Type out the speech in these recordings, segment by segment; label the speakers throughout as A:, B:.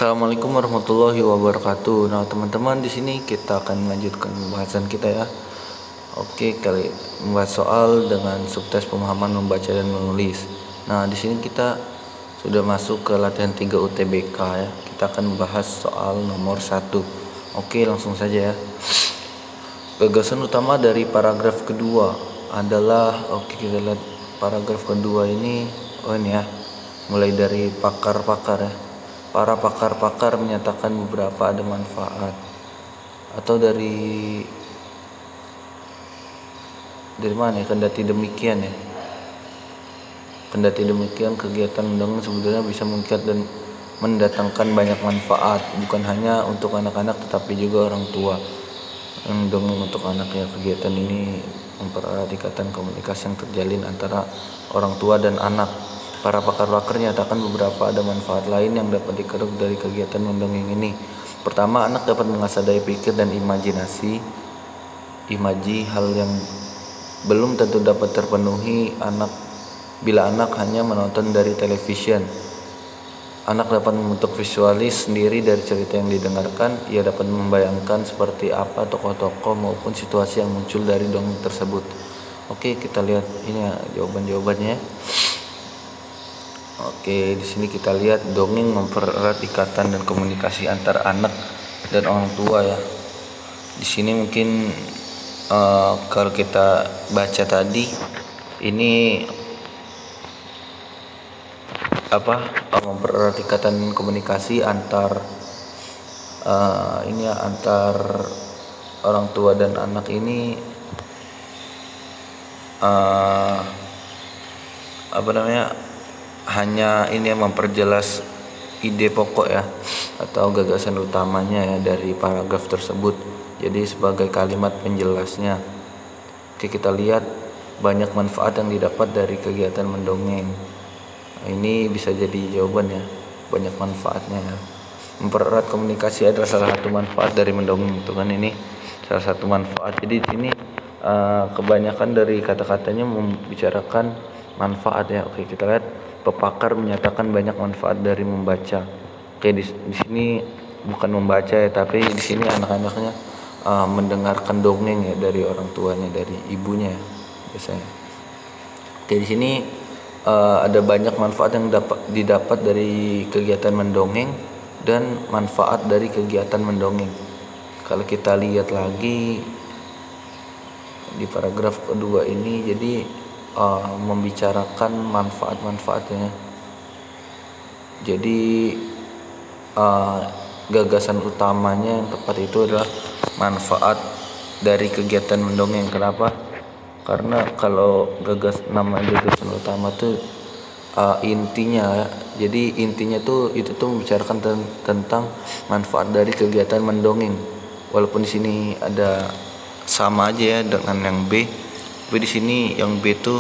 A: Assalamualaikum warahmatullahi wabarakatuh. Nah, teman-teman, di sini kita akan melanjutkan pembahasan kita ya. Oke, kali membahas soal dengan subtes pemahaman membaca dan menulis. Nah, di sini kita sudah masuk ke latihan 3 UTBK ya. Kita akan membahas soal nomor 1. Oke, langsung saja ya. Gagasan utama dari paragraf kedua adalah kita lihat paragraf kedua ini. Ini ya. Mulai dari pakar-pakar ya. Para pakar-pakar menyatakan beberapa ada manfaat, atau dari mana ya, kendati demikian ya. Kendati demikian, kegiatan mendongeng sebetulnya bisa mengikat dan mendatangkan banyak manfaat, bukan hanya untuk anak-anak tetapi juga orang tua. Mendongeng untuk anak ya, kegiatan ini mempererat ikatan komunikasi yang terjalin antara orang tua dan anak. Para pakar-pakar nyatakan beberapa ada manfaat lain yang dapat dikeruk dari kegiatan mendongeng ini. Pertama, anak dapat mengasah daya pikir dan imajinasi. Imaji hal yang belum tentu dapat terpenuhi bila anak hanya menonton dari television. Anak dapat membentuk visualis sendiri dari cerita yang didengarkan. Ia dapat membayangkan seperti apa tokoh-tokoh maupun situasi yang muncul dari dongeng tersebut. Oke, kita lihat ini ya, jawaban-jawabannya. Oke, di sini kita lihat dongeng mempererat ikatan dan komunikasi antara anak dan orang tua ya. Di sini mungkin kalau kita baca tadi ini mempererat ikatan dan komunikasi antar antar orang tua dan anak ini hanya ini yang memperjelas ide pokok ya, atau gagasan utamanya ya dari paragraf tersebut. Jadi sebagai kalimat penjelasnya. Oke, kita lihat banyak manfaat yang didapat dari kegiatan mendongeng. Ini bisa jadi jawaban ya, banyak manfaatnya ya. Mempererat komunikasi adalah salah satu manfaat dari mendongeng, itu kan ini salah satu manfaat. Jadi di sini kebanyakan dari kata-katanya membicarakan manfaat ya. Oke, kita lihat pepakar menyatakan banyak manfaat dari membaca. Oke, di sini bukan membaca ya, tapi di sini anak-anaknya mendengarkan dongeng ya dari orang tuanya, dari ibunya biasanya. Oke, di sini ada banyak manfaat yang didapat dari kegiatan mendongeng dan manfaat dari kegiatan mendongeng. Kalau kita lihat lagi di paragraf kedua ini, jadi membicarakan manfaat-manfaatnya. Jadi gagasan utamanya yang tepat itu adalah manfaat dari kegiatan mendongeng. Kenapa? Karena kalau nama gagasan utama tuh intinya, jadi intinya tuh itu tuh membicarakan tentang manfaat dari kegiatan mendongeng. Walaupun di sini ada sama aja ya dengan yang B. Tapi di sini yang B tuh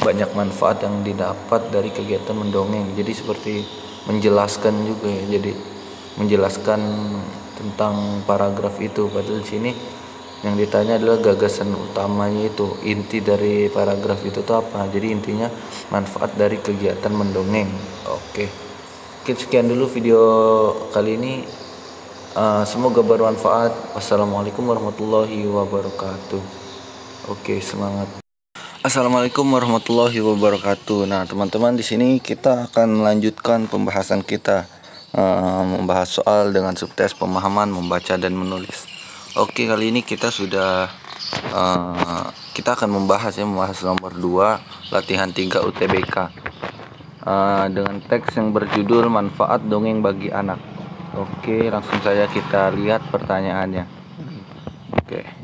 A: banyak manfaat yang didapat dari kegiatan mendongeng. Jadi seperti menjelaskan juga ya. Jadi menjelaskan tentang paragraf itu. Padahal di sini yang ditanya adalah gagasan utamanya, itu inti dari paragraf itu tuh apa. Jadi intinya manfaat dari kegiatan mendongeng. Oke, sekian dulu video kali ini. Semoga bermanfaat. Wassalamualaikum warahmatullahi wabarakatuh. Oke, semangat. Assalamualaikum warahmatullahi wabarakatuh. Nah, teman-teman, di sini kita akan melanjutkan pembahasan kita, membahas soal dengan subtes pemahaman membaca dan menulis. Oke, kali ini kita akan membahas nomor 2 latihan 3 UTBK dengan teks yang berjudul manfaat dongeng bagi anak. Oke, langsung saja kita lihat pertanyaannya. Oke.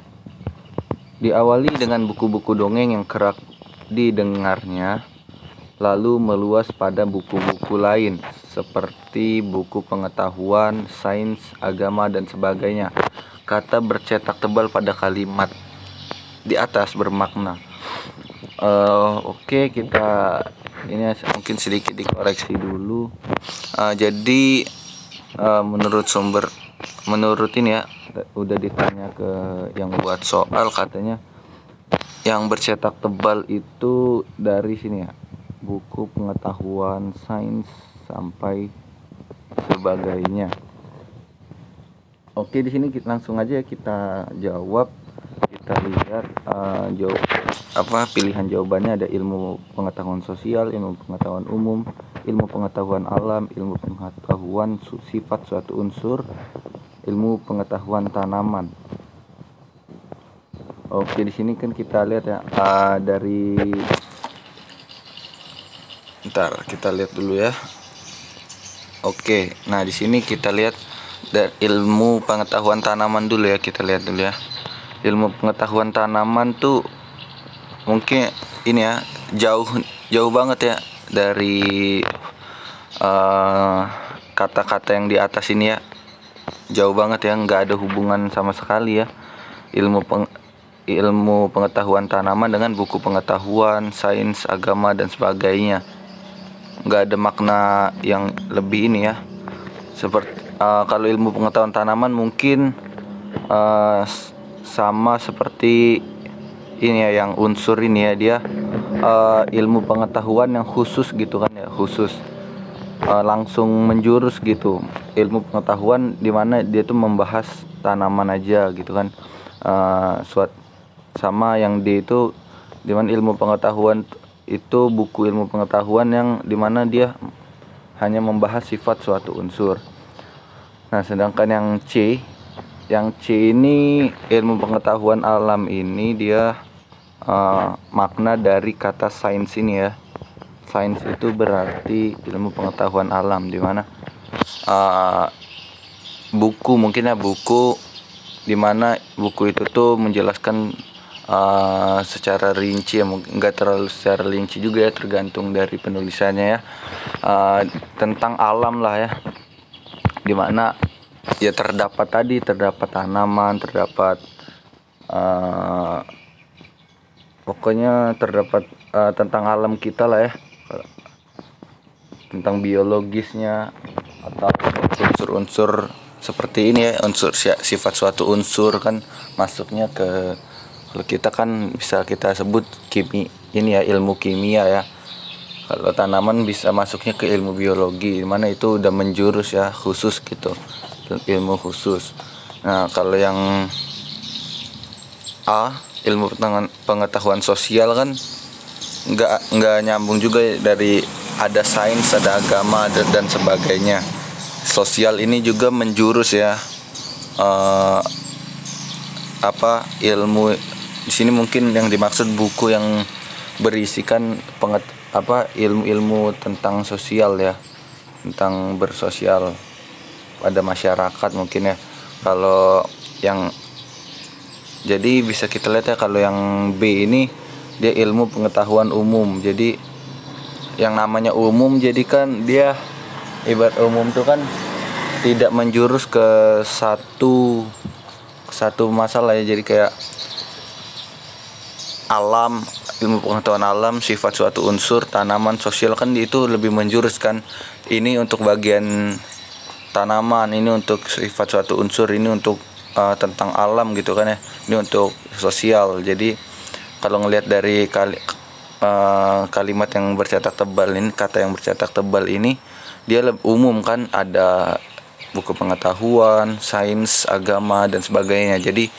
A: Diawali dengan buku-buku dongeng yang kerap didengarnya, lalu meluas pada buku-buku lain seperti buku pengetahuan, sains, agama, dan sebagainya. Kata bercetak tebal pada kalimat di atas bermakna. Oke, kita ini mungkin sedikit dikoreksi dulu. Jadi menurut ini ya, udah ditanya ke yang buat soal, katanya yang bercetak tebal itu dari sini ya, buku pengetahuan, sains, sampai sebagainya. Oke, di sini langsung aja kita jawab. Kita lihat pilihan jawabannya. Ada ilmu pengetahuan sosial, ilmu pengetahuan umum, ilmu pengetahuan alam, ilmu pengetahuan sifat suatu unsur, ilmu pengetahuan tanaman. Oke, di sini kan kita lihat ya, kita lihat dulu ya. Oke, nah di sini kita lihat dari ilmu pengetahuan tanaman dulu ya, kita lihat dulu ya. Ilmu pengetahuan tanaman tuh mungkin ini ya, jauh banget ya dari kata-kata yang di atas ini ya. Jauh banget ya, nggak ada hubungan sama sekali ya ilmu pengetahuan tanaman dengan buku pengetahuan, sains, agama dan sebagainya. Nggak ada makna yang lebih ini ya. Seperti kalau ilmu pengetahuan tanaman mungkin sama seperti ini ya, yang unsur ini ya, dia ilmu pengetahuan yang khusus gitu kan ya, khusus langsung menjurus gitu. Ilmu pengetahuan dimana dia tuh membahas tanaman aja gitu kan. Sama yang D itu dimana ilmu pengetahuan itu buku ilmu pengetahuan yang dimana dia hanya membahas sifat suatu unsur. Nah, sedangkan yang C ini ilmu pengetahuan alam ini dia makna dari kata sains ini ya. Sains itu berarti ilmu pengetahuan alam, dimana buku mungkin ya, buku dimana buku itu tuh menjelaskan secara rinci ya, mungkin nggak terlalu secara rinci juga ya, tergantung dari penulisannya ya, tentang alam lah ya, dimana ya terdapat tanaman, terdapat pokoknya terdapat tentang alam kita lah ya, tentang biologisnya atau unsur-unsur seperti ini ya, unsur sifat suatu unsur kan masuknya ke, kalau kita kan bisa kita sebut ini ya, ilmu kimia ya. Kalau tanaman bisa masuknya ke ilmu biologi, mana itu udah menjurus ya, khusus gitu, ilmu khusus. Nah, kalau yang A, ilmu pengetahuan sosial kan nggak nyambung juga dari ada sains, ada agama, dan sebagainya. Sosial ini juga menjurus ya, ilmu di sini mungkin yang dimaksud buku yang berisikan ilmu-ilmu tentang sosial ya, tentang bersosial pada masyarakat mungkin ya. Kalau yang jadi bisa kita lihat ya, kalau yang B ini dia ilmu pengetahuan umum. Jadi yang namanya umum, jadi kan dia ibarat umum tuh kan tidak menjurus ke satu masalah ya. Jadi kayak alam, ilmu pengetahuan alam, sifat suatu unsur, tanaman, sosial kan itu lebih menjurus kan. Ini untuk bagian tanaman, ini untuk sifat suatu unsur, ini untuk tentang alam gitu kan ya, ini untuk sosial. Jadi kalau ngelihat dari kalimat yang bercetak tebal ini, kata yang bercetak tebal ini, dia lebih umum kan, ada buku pengetahuan, sains, agama dan sebagainya. Jadi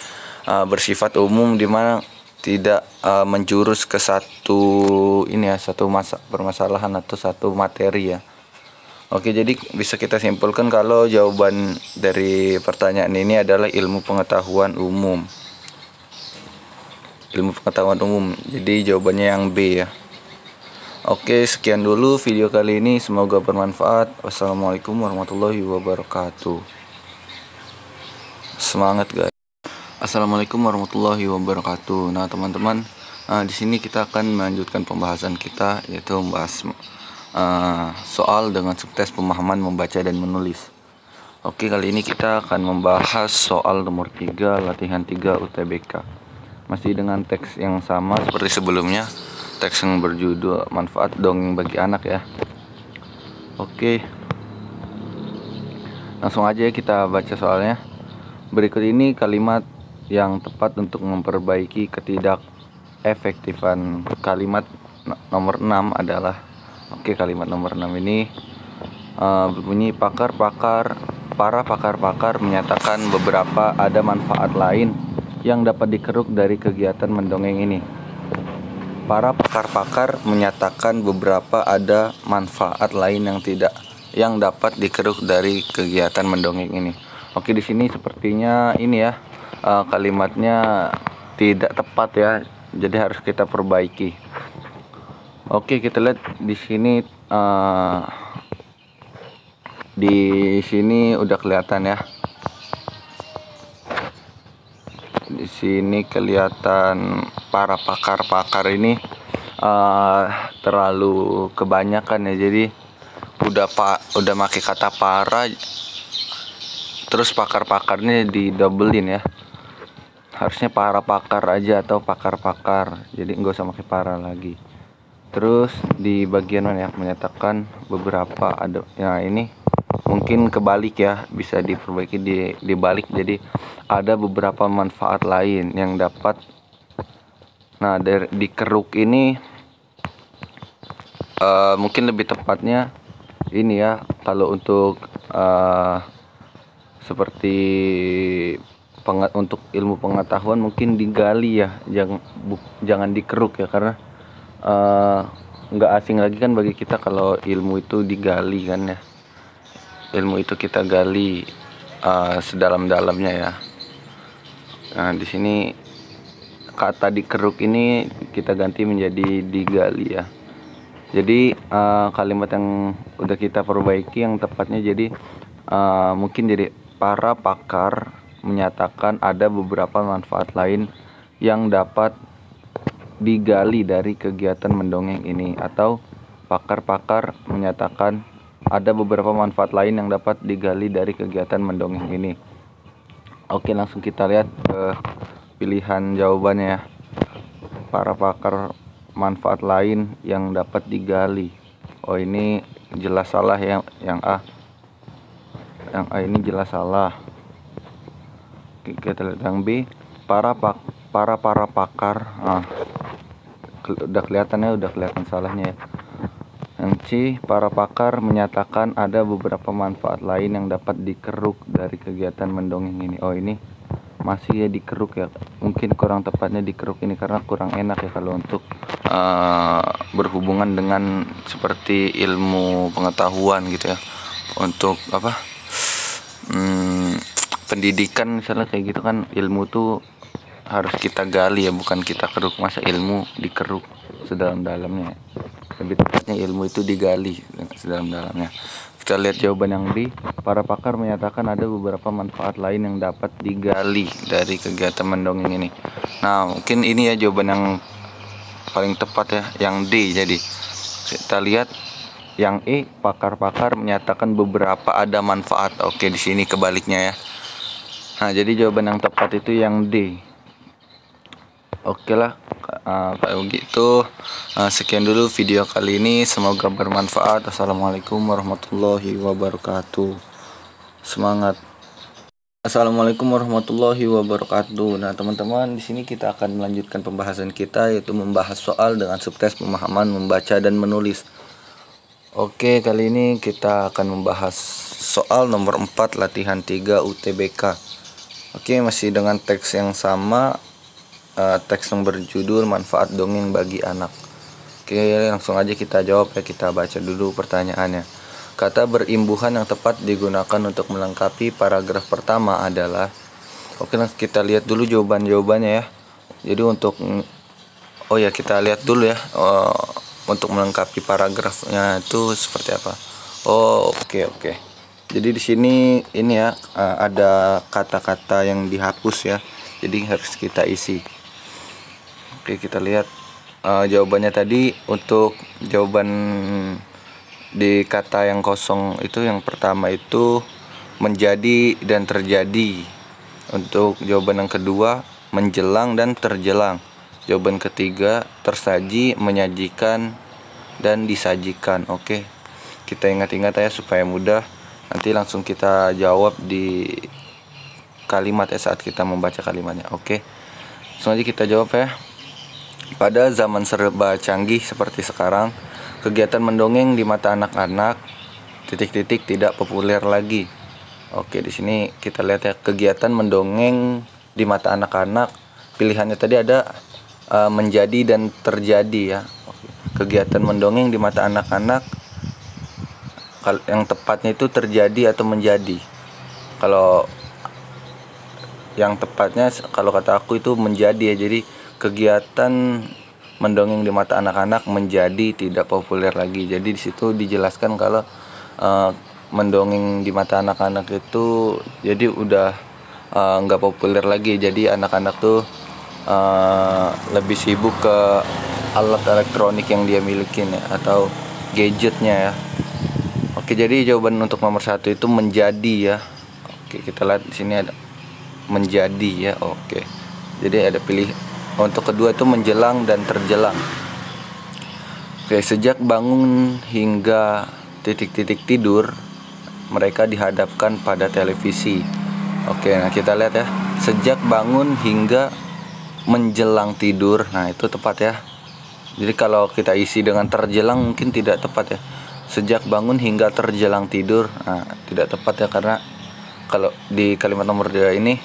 A: bersifat umum, dimana tidak menjurus ke satu permasalahan atau satu materi ya. Oke, jadi bisa kita simpulkan kalau jawaban dari pertanyaan ini adalah ilmu pengetahuan umum. Ilmu pengetahuan umum. Jadi jawabannya yang B ya. Oke, sekian dulu video kali ini, semoga bermanfaat. Wassalamualaikum warahmatullahi wabarakatuh. Semangat guys. Assalamualaikum warahmatullahi wabarakatuh. Nah teman-teman, di sini kita akan melanjutkan pembahasan kita, yaitu membahas soal dengan subtes pemahaman membaca dan menulis. Oke, kali ini kita akan membahas soal nomor 3, latihan 3 UTBK. Masih dengan teks yang sama seperti sebelumnya, teks yang berjudul manfaat dongeng bagi anak ya. Oke, langsung aja kita baca soalnya. Berikut ini kalimat yang tepat untuk memperbaiki ketidakefektifan. Kalimat nomor 6 adalah, kalimat nomor 6 ini Berbunyi para pakar-pakar menyatakan beberapa ada manfaat lain yang dapat dikeruk dari kegiatan mendongeng ini. Para pakar-pakar menyatakan beberapa ada manfaat lain yang dapat dikeruk dari kegiatan mendongeng ini. Oke, di sini sepertinya ini ya, kalimatnya tidak tepat ya. Jadi harus kita perbaiki. Oke, kita lihat di sini udah kelihatan ya. Di sini kelihatan para pakar-pakar ini terlalu kebanyakan ya. Jadi udah pakai kata para, terus pakar-pakarnya didobelin ya. Harusnya para pakar aja atau pakar-pakar. Jadi nggak usah pakai para lagi. Terus di bagian mana ya, menyatakan beberapa ada. Ya ini mungkin kebalik ya, bisa diperbaiki dibalik. Jadi ada beberapa manfaat lain yang dapat. Nah, dari dikeruk ini mungkin lebih tepatnya ini ya, kalau untuk seperti untuk ilmu pengetahuan mungkin digali ya, jangan dikeruk ya, karena nggak asing lagi kan bagi kita kalau ilmu itu digali kan ya. Ilmu itu kita gali sedalam-dalamnya ya. Nah, di sini kata dikeruk ini kita ganti menjadi digali ya. Jadi kalimat yang udah kita perbaiki yang tepatnya jadi mungkin jadi para pakar menyatakan ada beberapa manfaat lain yang dapat digali dari kegiatan mendongeng ini, atau pakar-pakar menyatakan ada beberapa manfaat lain yang dapat digali dari kegiatan mendongeng ini. Oke, langsung kita lihat ke pilihan jawabannya ya. Para pakar manfaat lain yang dapat digali. Oh, ini jelas salah ya, yang A. Yang A ini jelas salah. Kita lihat yang B, para pakar. Udah kelihatan salahnya ya. Yang C, para pakar menyatakan ada beberapa manfaat lain yang dapat dikeruk dari kegiatan mendongeng ini. Oh, ini masih ya dikeruk ya. Mungkin kurang tepatnya dikeruk ini karena kurang enak ya kalau untuk berhubungan dengan seperti ilmu pengetahuan gitu ya. Untuk apa? Pendidikan misalnya kayak gitu kan, ilmu tuh harus kita gali ya, bukan kita keruk. Masa ilmu dikeruk sedalam-dalamnya? Lebih tepatnya ilmu itu digali sedalam-dalamnya. Kita lihat jawaban yang D. Para pakar menyatakan ada beberapa manfaat lain yang dapat digali dari kegiatan mendongeng ini. Nah, mungkin ini ya jawaban yang paling tepat ya, yang D. Jadi kita lihat yang E, pakar-pakar menyatakan beberapa ada manfaat. Oke, di sini kebaliknya ya. Nah, jadi jawaban yang tepat itu yang D. Oke lah, kalau gitu sekian dulu video kali ini, semoga bermanfaat. Assalamualaikum warahmatullahi wabarakatuh. Semangat. Assalamualaikum warahmatullahi wabarakatuh. Nah, teman-teman, di sini kita akan melanjutkan pembahasan kita, yaitu membahas soal dengan subtes pemahaman membaca dan menulis. Oke, kali ini kita akan membahas soal nomor 4 latihan 3 UTBK. Oke, masih dengan teks yang sama. Teks yang berjudul manfaat dongeng bagi anak. Oke, langsung aja kita jawab ya. Kita baca dulu pertanyaannya. Kata berimbuhan yang tepat digunakan untuk melengkapi paragraf pertama adalah. Oke, kita lihat dulu jawabannya ya. Jadi kita lihat dulu ya, untuk melengkapi paragrafnya itu seperti apa. Oke. Jadi di sini ini ya, ada kata-kata yang dihapus ya. Jadi harus kita isi. Oke, kita lihat jawabannya tadi. Untuk jawaban di kata yang kosong itu, yang pertama itu menjadi dan terjadi. Untuk jawaban yang kedua menjelang dan terjelang. Jawaban ketiga tersaji, menyajikan, dan disajikan. Oke, kita ingat-ingat ya supaya mudah. Nanti langsung kita jawab di kalimat ya, saat kita membaca kalimatnya. Oke, langsung aja kita jawab ya. Pada zaman serba canggih seperti sekarang, kegiatan mendongeng di mata anak-anak titik-titik tidak populer lagi. Oke, di sini kita lihat ya, kegiatan mendongeng di mata anak-anak. Pilihannya tadi ada menjadi dan terjadi ya. Oke. Kegiatan mendongeng di mata anak-anak, yang tepatnya itu terjadi atau menjadi. Kalau yang tepatnya kalau kata aku itu menjadi ya. Jadi kegiatan mendongeng di mata anak-anak menjadi tidak populer lagi. Jadi di situ dijelaskan kalau mendongeng di mata anak-anak itu jadi udah nggak populer lagi. Jadi anak-anak tuh lebih sibuk ke alat elektronik yang dia milikin ya, atau gadgetnya ya. Oke, jadi jawaban untuk nomor 1 itu menjadi ya. Oke, kita lihat di sini ada menjadi ya. Oke, jadi ada pilih. Untuk kedua itu menjelang dan terjelang. Oke, sejak bangun hingga titik-titik tidur, mereka dihadapkan pada televisi. Oke, nah kita lihat ya, sejak bangun hingga menjelang tidur. Nah, itu tepat ya. Jadi kalau kita isi dengan terjelang mungkin tidak tepat ya. Sejak bangun hingga terjelang tidur, nah, tidak tepat ya, karena kalau di kalimat nomor 2 ini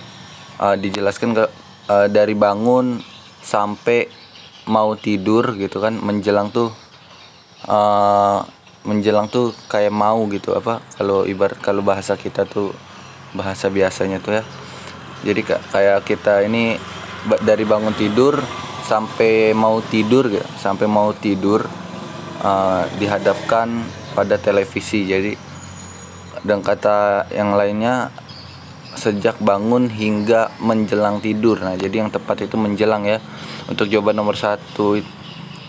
A: dijelaskan dari bangun sampai mau tidur gitu kan. Menjelang tuh kayak mau gitu, apa, kalau ibarat kalau bahasa kita tuh, bahasa biasanya tuh ya. Jadi kayak kita ini dari bangun tidur sampai mau tidur gitu, sampai mau tidur dihadapkan pada televisi. Jadi dan kata yang lainnya sejak bangun hingga menjelang tidur. Nah, jadi yang tepat itu menjelang ya. Untuk jawaban nomor 1,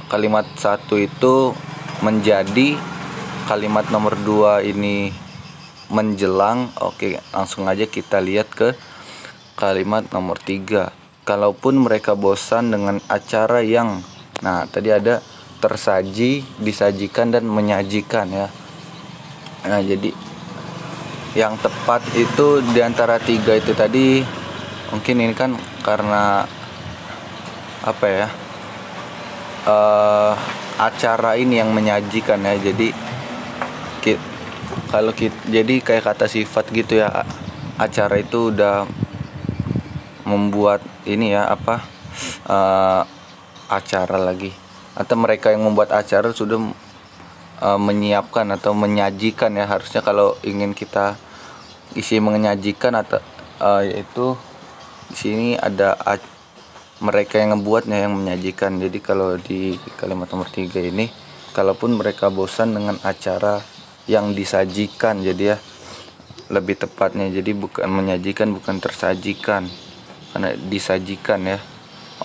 A: kalimat 1 itu menjadi, kalimat nomor 2 ini menjelang. Oke, langsung aja kita lihat ke kalimat nomor 3. Kalaupun mereka bosan dengan acara yang, nah tadi ada tersaji, disajikan, dan menyajikan ya. Nah, jadi yang tepat itu diantara 3 itu tadi. Mungkin ini kan karena apa ya, acara ini yang menyajikan ya. Jadi jadi kayak kata sifat gitu ya, acara itu udah membuat ini ya, apa, acara lagi, atau mereka yang membuat acara sudah menyiapkan atau menyajikan ya. Harusnya kalau ingin kita isi menyajikan atau yaitu di sini ada mereka yang ngebuatnya yang menyajikan. Jadi kalau di kalimat nomor 3 ini, kalaupun mereka bosan dengan acara yang disajikan, jadi ya lebih tepatnya, jadi bukan menyajikan, bukan tersajikan, karena disajikan ya.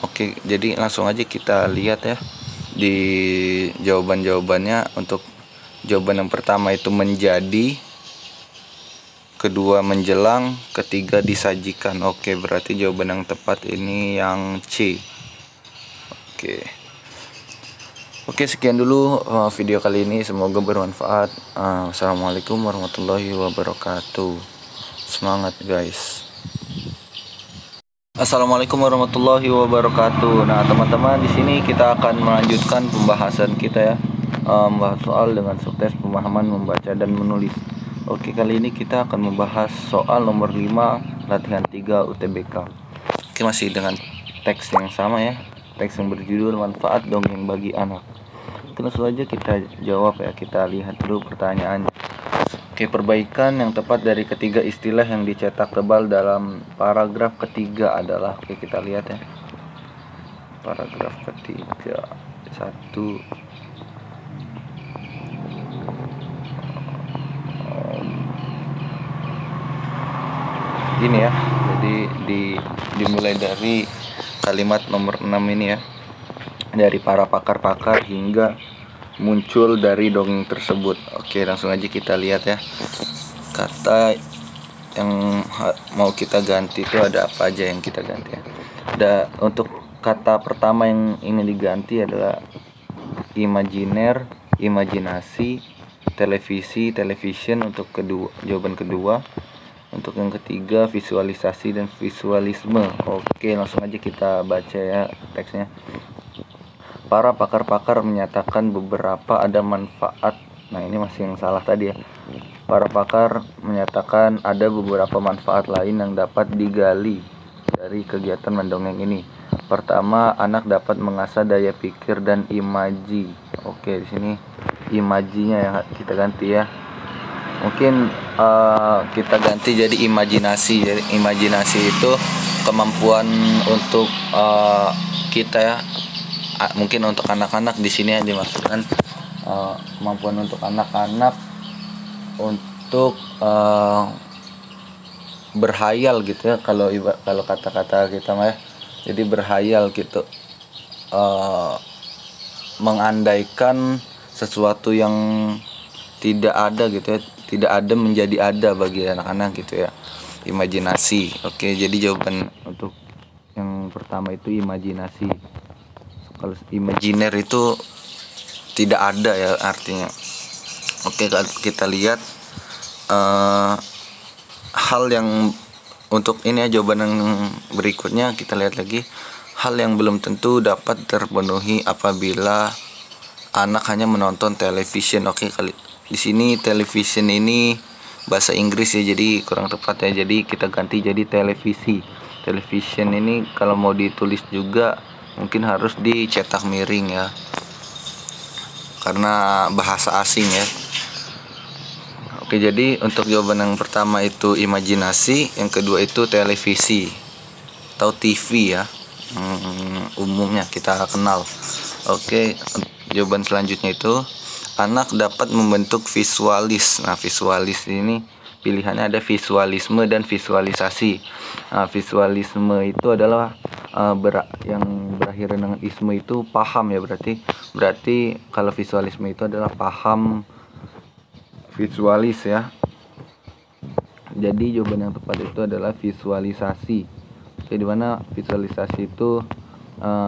A: Oke, jadi langsung aja kita lihat ya di jawaban-jawabannya. Untuk jawaban yang pertama itu menjadi, kedua menjelang, ketiga disajikan. Oke, berarti jawaban yang tepat ini yang C. Oke, sekian dulu video kali ini, semoga bermanfaat. Assalamualaikum warahmatullahi wabarakatuh. Semangat guys. Assalamualaikum warahmatullahi wabarakatuh. Nah, teman-teman, di sini kita akan melanjutkan pembahasan kita ya, membahas soal dengan sukses pemahaman membaca dan menulis. Oke, kali ini kita akan membahas soal nomor 5 latihan 3 UTBK. Oke, masih dengan teks yang sama ya, teks yang berjudul manfaat dongeng bagi anak. Langsung aja kita jawab ya, kita lihat dulu pertanyaannya. Oke, perbaikan yang tepat dari ketiga istilah yang dicetak tebal dalam paragraf ketiga adalah, oke kita lihat ya, paragraf ketiga 1. Gini ya, jadi dimulai dari kalimat nomor 6 ini ya, dari para pakar-pakar hingga muncul dari dongeng tersebut. Oke, langsung aja kita lihat ya, kata yang mau kita ganti itu ada apa aja yang kita ganti ya. Untuk kata pertama yang ingin diganti adalah imajiner, imajinasi, televisi, television untuk jawaban kedua. Untuk yang ketiga visualisasi dan visualisme. Oke, langsung aja kita baca ya teksnya. Para pakar-pakar menyatakan beberapa ada manfaat Nah, ini masih yang salah tadi ya. Para pakar menyatakan ada beberapa manfaat lain yang dapat digali dari kegiatan mendongeng ini. Pertama, anak dapat mengasah daya pikir dan imaji. Oke, di sini imajinya ya kita ganti ya. Mungkin kita ganti jadi imajinasi. Jadi imajinasi itu kemampuan untuk kita ya. Mungkin untuk anak-anak di sini yang dimaksudkan kemampuan untuk anak-anak untuk berhayal gitu ya, kalau kata-kata kita mah ya. Jadi berhayal gitu, mengandaikan sesuatu yang tidak ada gitu ya, tidak ada menjadi ada bagi anak-anak gitu ya, imajinasi. Oke, jadi jawaban untuk yang pertama itu imajinasi. Kalau imajiner itu tidak ada ya artinya. Oke, kita lihat hal yang untuk ini ya, jawaban yang berikutnya kita lihat lagi. Hal yang belum tentu dapat terpenuhi apabila anak hanya menonton television. Oke, kali di sini television ini bahasa Inggris ya, jadi kurang tepat ya. Jadi kita ganti jadi televisi. Television ini kalau mau ditulis juga mungkin harus dicetak miring ya, karena bahasa asing ya. Oke, jadi untuk jawaban yang pertama itu imajinasi, yang kedua itu televisi atau TV ya, umumnya kita kenal. Oke, jawaban selanjutnya itu anak dapat membentuk visualis. Nah, visualis ini pilihannya ada visualisme dan visualisasi. Nah, visualisme itu adalah yang berakhir dengan isme itu paham ya, berarti kalau visualisme itu adalah paham visualis ya. Jadi jawaban yang tepat itu adalah visualisasi. Oke, dimana visualisasi itu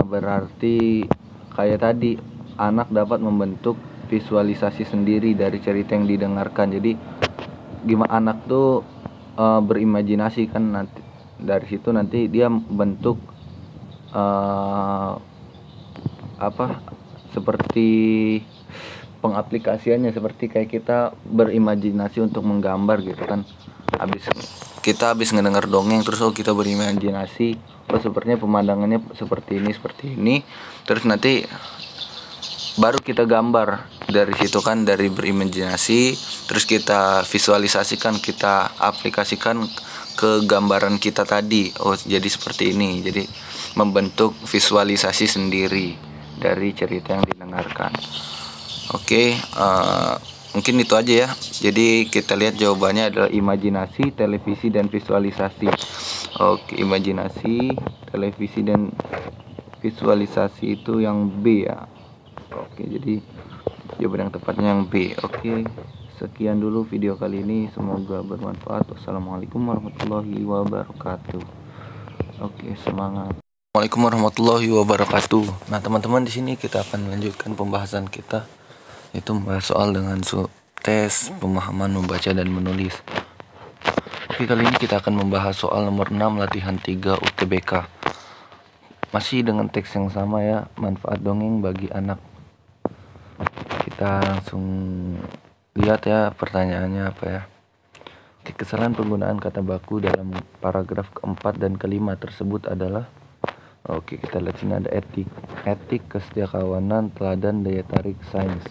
A: berarti kayak tadi, anak dapat membentuk visualisasi sendiri dari cerita yang didengarkan. Jadi gimana anak tuh berimajinasi kan, nanti dari situ nanti dia bentuk seperti pengaplikasiannya, seperti kayak kita berimajinasi untuk menggambar gitu kan. Habis ngedenger dongeng terus kita berimajinasi, sepertinya pemandangannya seperti ini, terus nanti baru kita gambar dari situ kan, dari berimajinasi terus kita visualisasikan, kita aplikasikan ke gambaran kita tadi. Oh, jadi seperti ini. Jadi membentuk visualisasi sendiri dari cerita yang didengarkan. Oke, mungkin itu aja ya. Jadi kita lihat jawabannya adalah imajinasi, televisi, dan visualisasi. Oke, imajinasi, televisi, dan visualisasi itu yang B ya. Oke, jadi jawaban yang tepatnya yang B. Oke, sekian dulu video kali ini, semoga bermanfaat. Wassalamualaikum warahmatullahi wabarakatuh. Oke, semangat. Assalamualaikum warahmatullahi wabarakatuh. Nah, teman-teman, di sini kita akan melanjutkan pembahasan kita, itu membahas soal dengan tes pemahaman membaca dan menulis. Oke, kali ini kita akan membahas soal nomor 6 latihan 3 UTBK. Masih dengan teks yang sama ya, manfaat dongeng bagi anak. Kita langsung lihat ya pertanyaannya apa ya. Kesalahan penggunaan kata baku dalam paragraf keempat dan kelima tersebut adalah, oke, kita lihat sini ada etik, kesetiakawanan, teladan, daya tarik, sains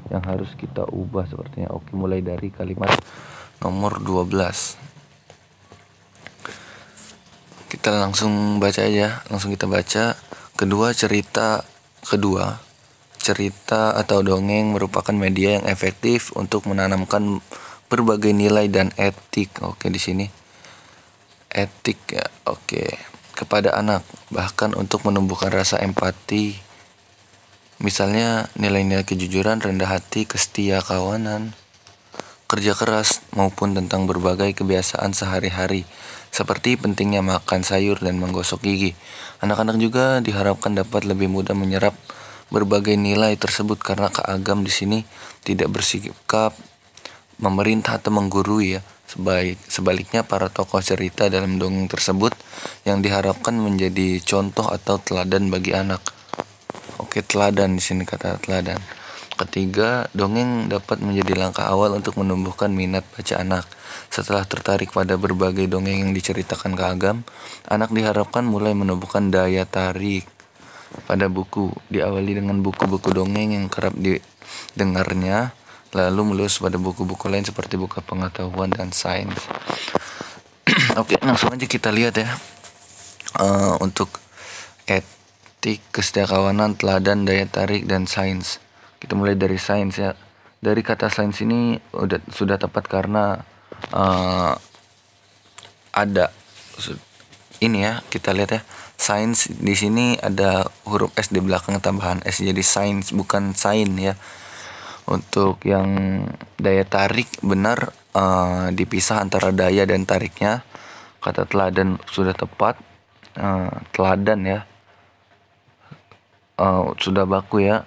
A: yang harus kita ubah sepertinya. Oke, mulai dari kalimat nomor 12. Kita langsung baca aja, kita baca. Cerita atau dongeng merupakan media yang efektif untuk menanamkan berbagai nilai dan etik. Oke, di sini etik ya. Oke, kepada anak, bahkan untuk menumbuhkan rasa empati. Misalnya nilai-nilai kejujuran, rendah hati, kesetia kawanan, kerja keras, maupun tentang berbagai kebiasaan sehari-hari, seperti pentingnya makan sayur dan menggosok gigi. Anak-anak juga diharapkan dapat lebih mudah menyerap berbagai nilai tersebut karena Kak di sini tidak bersikap memerintah atau menggurui ya. Sebaliknya, para tokoh cerita dalam dongeng tersebut yang diharapkan menjadi contoh atau teladan bagi anak. Oke, teladan di sini, kata teladan. Ketiga, dongeng dapat menjadi langkah awal untuk menumbuhkan minat baca anak. Setelah tertarik pada berbagai dongeng yang diceritakan Kak Agam, anak diharapkan mulai menumbuhkan daya tarik pada buku. Diawali dengan buku-buku dongeng yang kerap didengarnya, lalu meluas pada buku-buku lain seperti buku pengetahuan dan sains. Oke, langsung aja kita lihat ya. Untuk etik, kesetiakawanan, teladan, daya tarik, dan sains. Kita mulai dari sains ya. Dari kata sains ini sudah tepat karena ada ini ya, kita lihat ya. Sains di sini ada huruf S di belakang tambahan S, jadi sains bukan sain ya. Untuk yang daya tarik benar, dipisah antara daya dan tariknya. Kata teladan sudah tepat, teladan ya, sudah baku ya.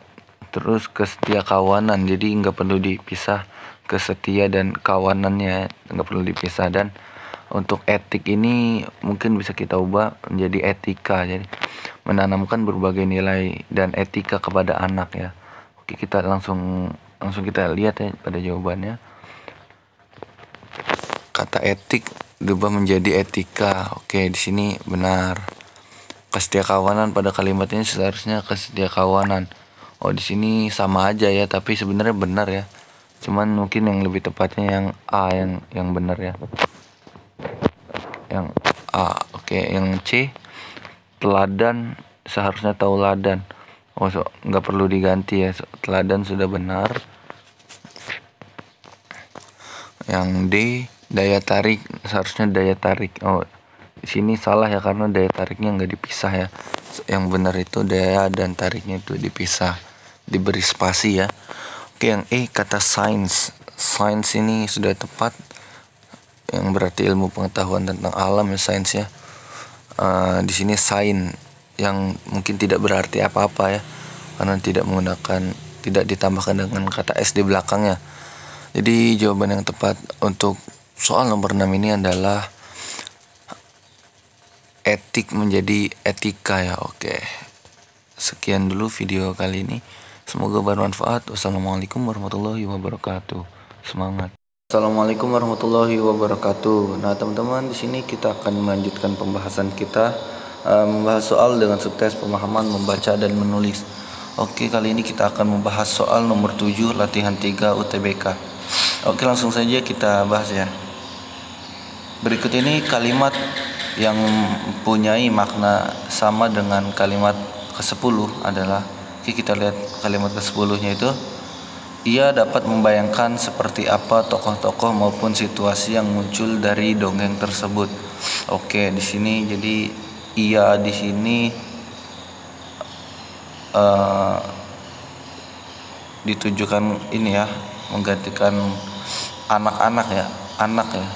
A: Terus kesetiakawanan, jadi nggak perlu dipisah, kesetia dan kawanannya nggak perlu dipisah. Dan untuk etik ini mungkin bisa kita ubah menjadi etika, jadi menanamkan berbagai nilai dan etika kepada anak ya. Oke, kita langsung kita lihat ya pada jawabannya. Kata etik diubah menjadi etika. Oke, di sini benar. Kesetiakawanan pada kalimat ini seharusnya kesetiakawanan. Oh, di sini sama aja ya, tapi sebenarnya benar ya. Cuman mungkin yang lebih tepatnya yang A, yang benar ya. Yang A. Oke, yang C, teladan seharusnya tauladan. Oh, nggak perlu diganti ya. Teladan sudah benar. Yang D, daya tarik seharusnya daya tarik. Oh, di sini salah ya karena daya tariknya nggak dipisah ya. Yang benar itu daya dan tariknya itu dipisah, diberi spasi ya. Oke, yang E, kata sains. Sains ini sudah tepat, yang berarti ilmu pengetahuan tentang alam ya, sains ya. Di sini sain yang mungkin tidak berarti apa-apa ya, karena tidak ditambahkan dengan kata S di belakangnya. Jadi jawaban yang tepat untuk soal nomor 6 ini adalah etik menjadi etika ya. Oke, sekian dulu video kali ini, semoga bermanfaat. Wassalamualaikum warahmatullahi wabarakatuh. Semangat. Assalamualaikum warahmatullahi wabarakatuh. Nah teman-teman, di sini kita akan melanjutkan pembahasan kita, membahas soal dengan subtes pemahaman membaca dan menulis. Oke, kali ini kita akan membahas soal nomor 7 latihan 3 UTBK. Oke, langsung saja kita bahas ya. Berikut ini kalimat yang mempunyai makna sama dengan kalimat ke-10 adalah, oke, kita lihat kalimat ke-10-nya itu. Ia dapat membayangkan seperti apa tokoh-tokoh maupun situasi yang muncul dari dongeng tersebut. Oke, di sini jadi ia di sini ditujukan ini ya, menggantikan anak-anak ya, anak ya.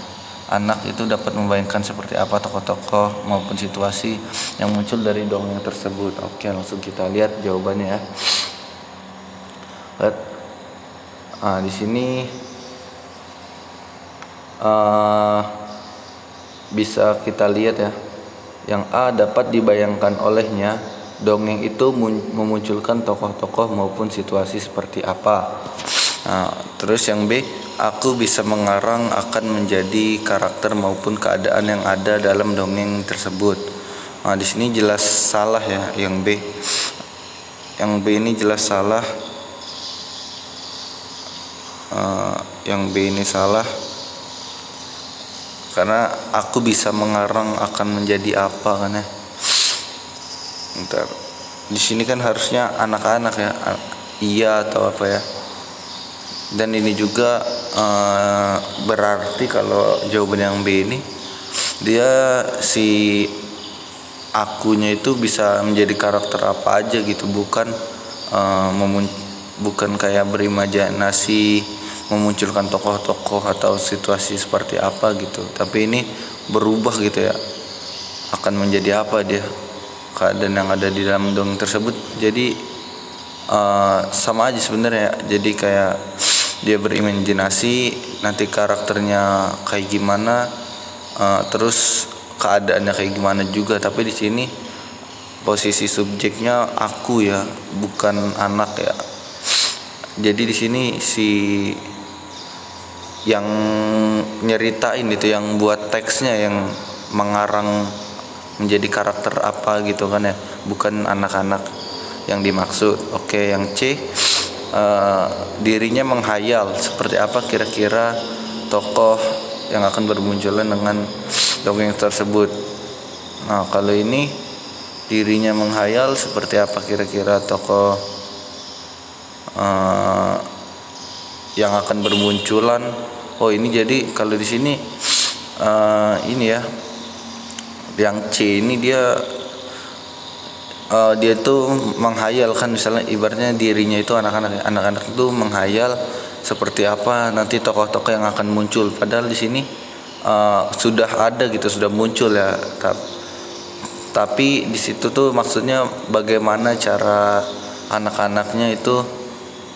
A: Anak itu dapat membayangkan seperti apa tokoh-tokoh maupun situasi yang muncul dari dongeng tersebut. Oke, langsung kita lihat jawabannya ya. Lihat. Di sini bisa kita lihat ya. Yang A, dapat dibayangkan olehnya dongeng itu memunculkan tokoh-tokoh maupun situasi seperti apa. Nah, terus yang B, aku bisa mengarang akan menjadi karakter maupun keadaan yang ada dalam dongeng tersebut. Nah, di sini jelas salah ya yang B. Yang B ini jelas salah. Yang B ini salah karena aku bisa mengarang akan menjadi apa kan ya. Bentar. Di sini kan harusnya anak-anak ya, iya atau apa ya. Dan ini juga berarti kalau jawaban yang B ini, dia si akunya itu bisa menjadi karakter apa aja gitu, bukan bukan kayak berimajinasi memunculkan tokoh-tokoh atau situasi seperti apa gitu, tapi ini berubah gitu ya, akan menjadi apa dia, keadaan yang ada di dalam dongeng tersebut. Jadi sama aja sebenarnya, jadi kayak dia berimajinasi nanti karakternya kayak gimana, terus keadaannya kayak gimana juga, tapi di sini posisi subjeknya aku ya, bukan anak ya. Jadi di sini si yang nyeritain itu, yang buat teksnya, yang mengarang menjadi karakter apa gitu kan ya, bukan anak-anak yang dimaksud. Oke, yang C, dirinya menghayal seperti apa kira-kira tokoh yang akan bermunculan dengan dongeng tersebut. Nah, kalau ini dirinya menghayal seperti apa kira-kira tokoh yang akan bermunculan. Oh, ini jadi kalau di sini ini ya, yang C ini dia tuh menghayal kan, misalnya ibaratnya dirinya itu anak-anak itu menghayal seperti apa nanti tokoh-tokoh yang akan muncul, padahal di sini sudah ada gitu, sudah muncul ya. Tapi di situ tuh maksudnya bagaimana cara anak-anaknya itu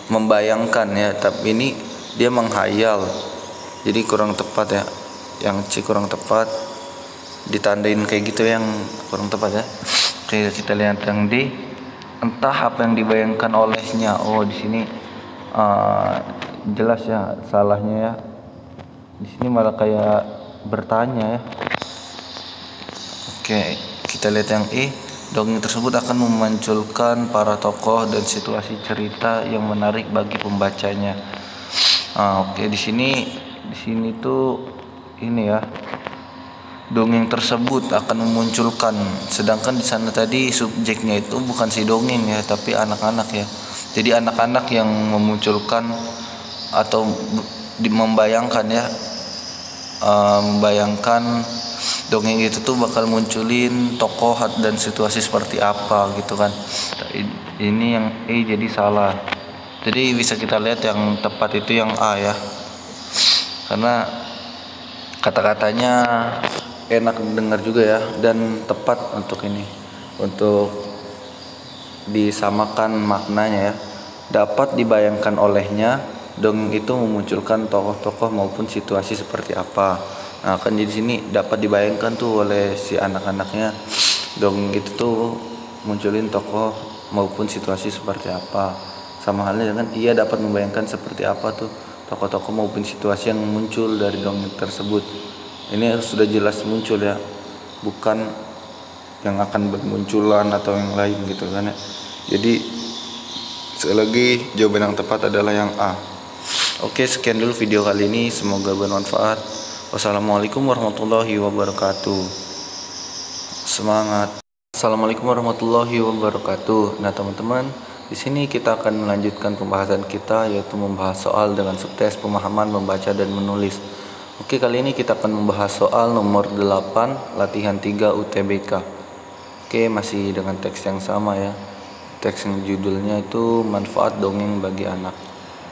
A: membayangkan ya, tapi ini dia menghayal, jadi kurang tepat ya, yang C kurang tepat, ditandain kayak gitu yang kurang tepat ya. Oke, kita lihat yang D, entah apa yang dibayangkan olehnya. Oh, di sini jelas ya salahnya ya, di sini malah kayak bertanya ya. Oke, kita lihat yang E, dongeng tersebut akan memunculkan para tokoh dan situasi cerita yang menarik bagi pembacanya. Oke, di sini tuh ini ya, dongeng tersebut akan memunculkan, sedangkan di sana tadi subjeknya itu bukan si dongeng ya, tapi anak-anak ya. Jadi anak-anak yang memunculkan atau membayangkan ya, membayangkan dongeng itu tuh bakal munculin tokoh dan situasi seperti apa gitu kan. Ini yang E jadi salah. Jadi bisa kita lihat yang tepat itu yang A ya, karena kata-katanya enak dengar juga ya, dan tepat untuk ini, untuk disamakan maknanya ya. Dapat dibayangkan olehnya, dongeng itu memunculkan tokoh-tokoh maupun situasi seperti apa. Nah, kan di sini dapat dibayangkan tuh oleh si anak-anaknya, dongeng itu tuh munculin tokoh maupun situasi seperti apa. Sama halnya dengan ia dapat membayangkan seperti apa tuh tokoh-tokoh maupun situasi yang muncul dari dongeng tersebut. Ini sudah jelas muncul ya, bukan yang akan bermunculan atau yang lain gitu kan ya. Jadi sekali lagi jawaban yang tepat adalah yang A. Oke, sekian dulu video kali ini, semoga bermanfaat. Wassalamualaikum warahmatullahi wabarakatuh. Semangat. Assalamualaikum warahmatullahi wabarakatuh. Nah, teman-teman, di sini kita akan melanjutkan pembahasan kita, yaitu membahas soal dengan subtes pemahaman membaca dan menulis. Oke, kali ini kita akan membahas soal nomor 8 latihan 3 UTBK. Oke, masih dengan teks yang sama ya. Teks yang judulnya itu manfaat dongeng bagi anak.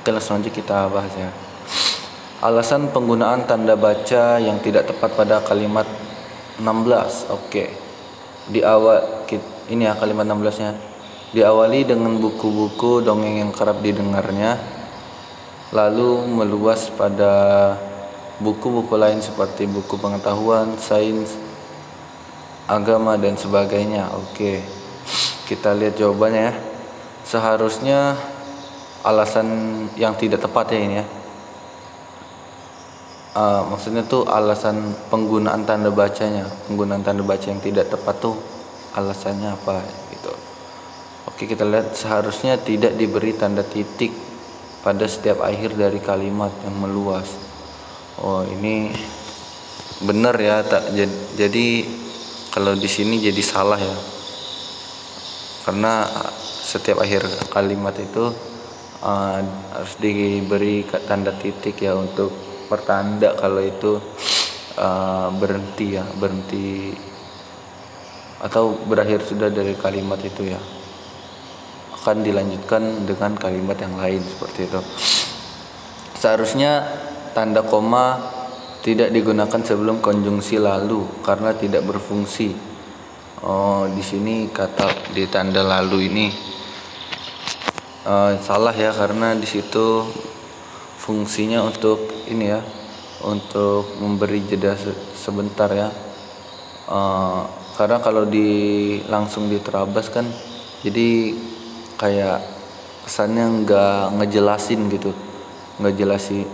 A: Oke, langsung aja kita bahas ya. Alasan penggunaan tanda baca yang tidak tepat pada kalimat 16. Oke. Ini ya kalimat 16-nya. Diawali dengan buku-buku dongeng yang kerap didengarnya, lalu meluas pada buku-buku lain seperti buku pengetahuan, sains, agama, dan sebagainya. Oke, kita lihat jawabannya ya. Seharusnya alasan yang tidak tepat ya ini ya. Maksudnya tuh alasan penggunaan tanda bacanya, penggunaan tanda baca yang tidak tepat tuh alasannya apa gitu. Oke, kita lihat seharusnya tidak diberi tanda titik pada setiap akhir dari kalimat yang meluas. Oh, ini benar ya, jadi kalau di sini jadi salah ya, karena setiap akhir kalimat itu harus diberi tanda titik ya, untuk pertanda kalau itu berhenti ya, berhenti atau berakhir sudah dari kalimat itu ya, akan dilanjutkan dengan kalimat yang lain seperti itu. Seharusnya tanda koma tidak digunakan sebelum konjungsi lalu karena tidak berfungsi. Oh, di sini kata di tanda lalu ini salah ya, karena di situ fungsinya untuk ini ya, untuk memberi jeda sebentar ya. Karena kalau langsung diterabas kan, jadi kayak kesannya nggak ngejelasin gitu, nggak ngejelasin,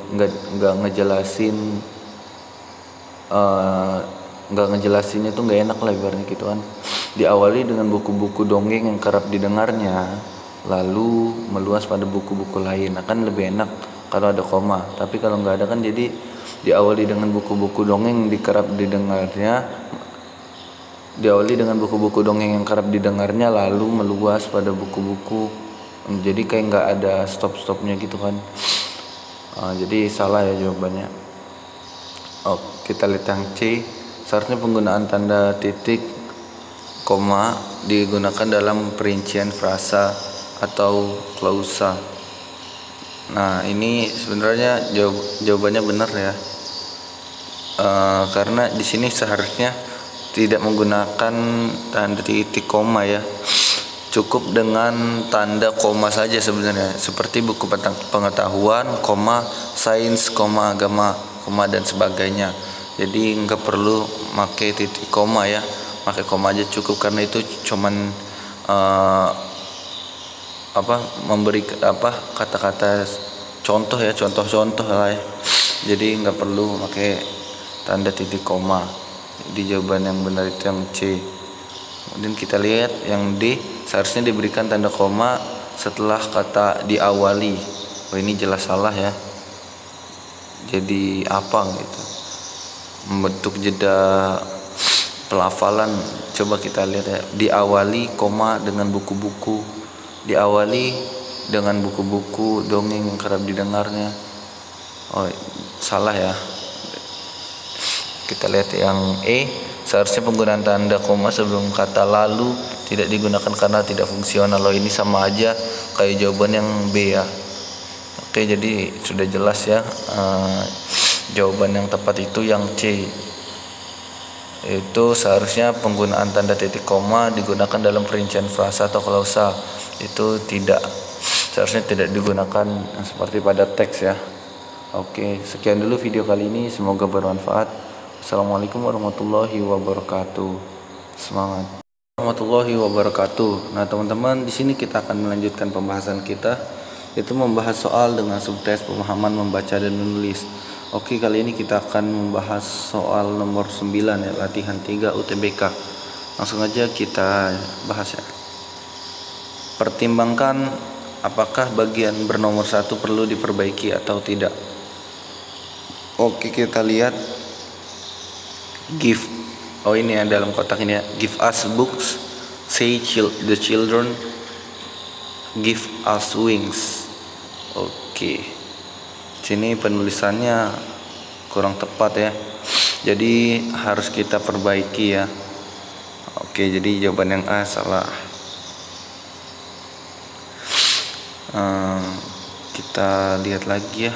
A: nggak ngejelasinnya tuh nggak enak lah ibaratnya gitu kan. Diawali dengan buku-buku dongeng yang kerap didengarnya, lalu meluas pada buku-buku lain. Akan lebih enak kalau ada koma, tapi kalau nggak ada kan jadi diawali dengan buku-buku dongeng yang kerap didengarnya lalu meluas pada buku-buku. Jadi kayak nggak ada stop-stopnya gitu kan. Jadi salah ya jawabannya. Kita lihat yang C. Seharusnya penggunaan tanda titik koma digunakan dalam perincian frasa atau klausa. Nah ini sebenarnya jawabannya benar ya, karena di sini seharusnya tidak menggunakan tanda titik koma ya, cukup dengan tanda koma saja sebenarnya, seperti buku pengetahuan, koma, sains, koma, agama, koma dan sebagainya. Jadi nggak perlu pakai titik koma ya, pakai koma aja cukup, karena itu cuman memberi kata-kata contoh ya, contoh-contoh lah ya. Jadi nggak perlu pakai tanda titik koma. Di jawaban yang benar itu yang C. Kemudian kita lihat yang D, seharusnya diberikan tanda koma setelah kata diawali. Ini jelas salah ya. Jadi apa gitu? Membentuk jeda pelafalan. Coba kita lihat ya. Diawali koma dengan buku-buku. Diawali dengan buku-buku dongeng yang kerap didengarnya. Salah ya. Kita lihat yang E, seharusnya penggunaan tanda koma sebelum kata lalu tidak digunakan karena tidak fungsional. Ini sama aja kayak jawaban yang B ya. Oke, jadi sudah jelas ya, jawaban yang tepat itu yang C. Itu seharusnya penggunaan tanda titik koma digunakan dalam perincian frasa atau klausa. Itu seharusnya tidak digunakan seperti pada teks ya. Oke, sekian dulu video kali ini, semoga bermanfaat. Assalamualaikum warahmatullahi wabarakatuh. Semangat. Warahmatullahi wabarakatuh. Nah teman-teman, di sini kita akan melanjutkan pembahasan kita, yaitu membahas soal dengan subtes pemahaman membaca dan menulis. Oke, kali ini kita akan membahas soal nomor 9 ya, latihan 3 UTBK. Langsung aja kita bahas ya. Pertimbangkan apakah bagian bernomor 1 perlu diperbaiki atau tidak. Oke, kita lihat give. Ini ya, dalam kotak ini ya. Give us books, say the children, give us wings. Oke. Sini penulisannya kurang tepat ya. Jadi harus kita perbaiki ya. Oke, jadi jawaban yang A salah. Kita lihat lagi ya.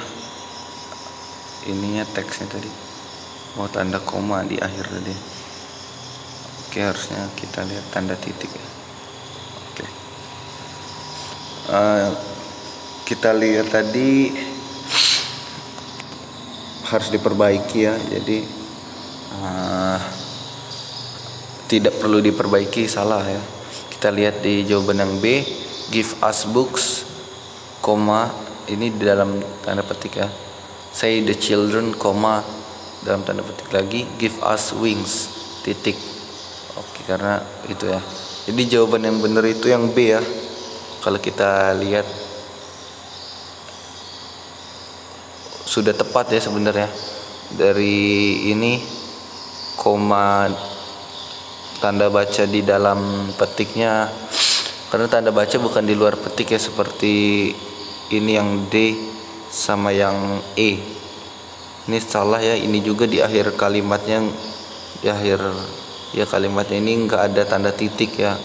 A: Ininya teksnya tadi. Tanda koma di akhir tadi. Oke, harusnya kita lihat tanda titik ya. Oke. Kita lihat tadi harus diperbaiki ya. Jadi tidak perlu diperbaiki, salah ya. Kita lihat di jawaban yang B, give us books, koma, ini di dalam tanda petik ya. Say the children, koma, dalam tanda petik lagi, give us wings, titik. Oke, karena itu ya. Jadi jawaban yang benar itu yang B ya. Kalau kita lihat sudah tepat ya sebenarnya. Dari ini koma tanda baca di dalam petiknya, karena tanda baca bukan di luar petik ya, seperti ini yang D sama yang E. Ini salah ya. Ini juga di akhir kalimatnya, di akhir ya kalimatnya ini nggak ada tanda titik ya,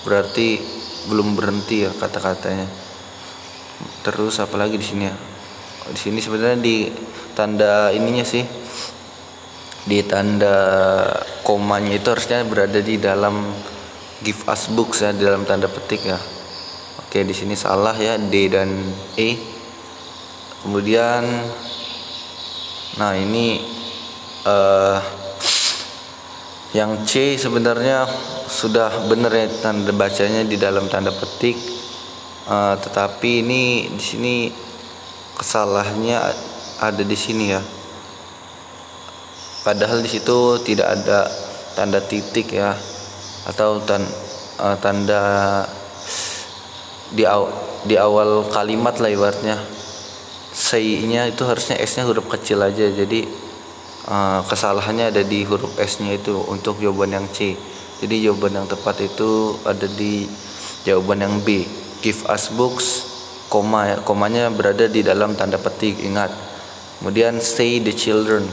A: berarti belum berhenti ya kata-katanya. Terus apalagi di sini ya. Di sini sebenarnya di tanda ininya sih, di tanda komanya itu harusnya berada di dalam give us books ya, di dalam tanda petik ya. Oke, di sini salah ya, D dan E. Kemudian nah ini yang C sebenarnya sudah benar ya, tanda bacanya di dalam tanda petik. Tetapi ini di sini kesalahannya ada di sini ya. Padahal di situ tidak ada tanda titik ya, atau tanda di awal kalimat lah ibaratnya. Say-nya itu harusnya S-nya huruf kecil aja. Jadi kesalahannya ada di huruf S-nya itu untuk jawaban yang C. Jadi jawaban yang tepat itu ada di jawaban yang B. Give us books, koma ya. Komanya berada di dalam tanda petik, ingat. Kemudian say the children.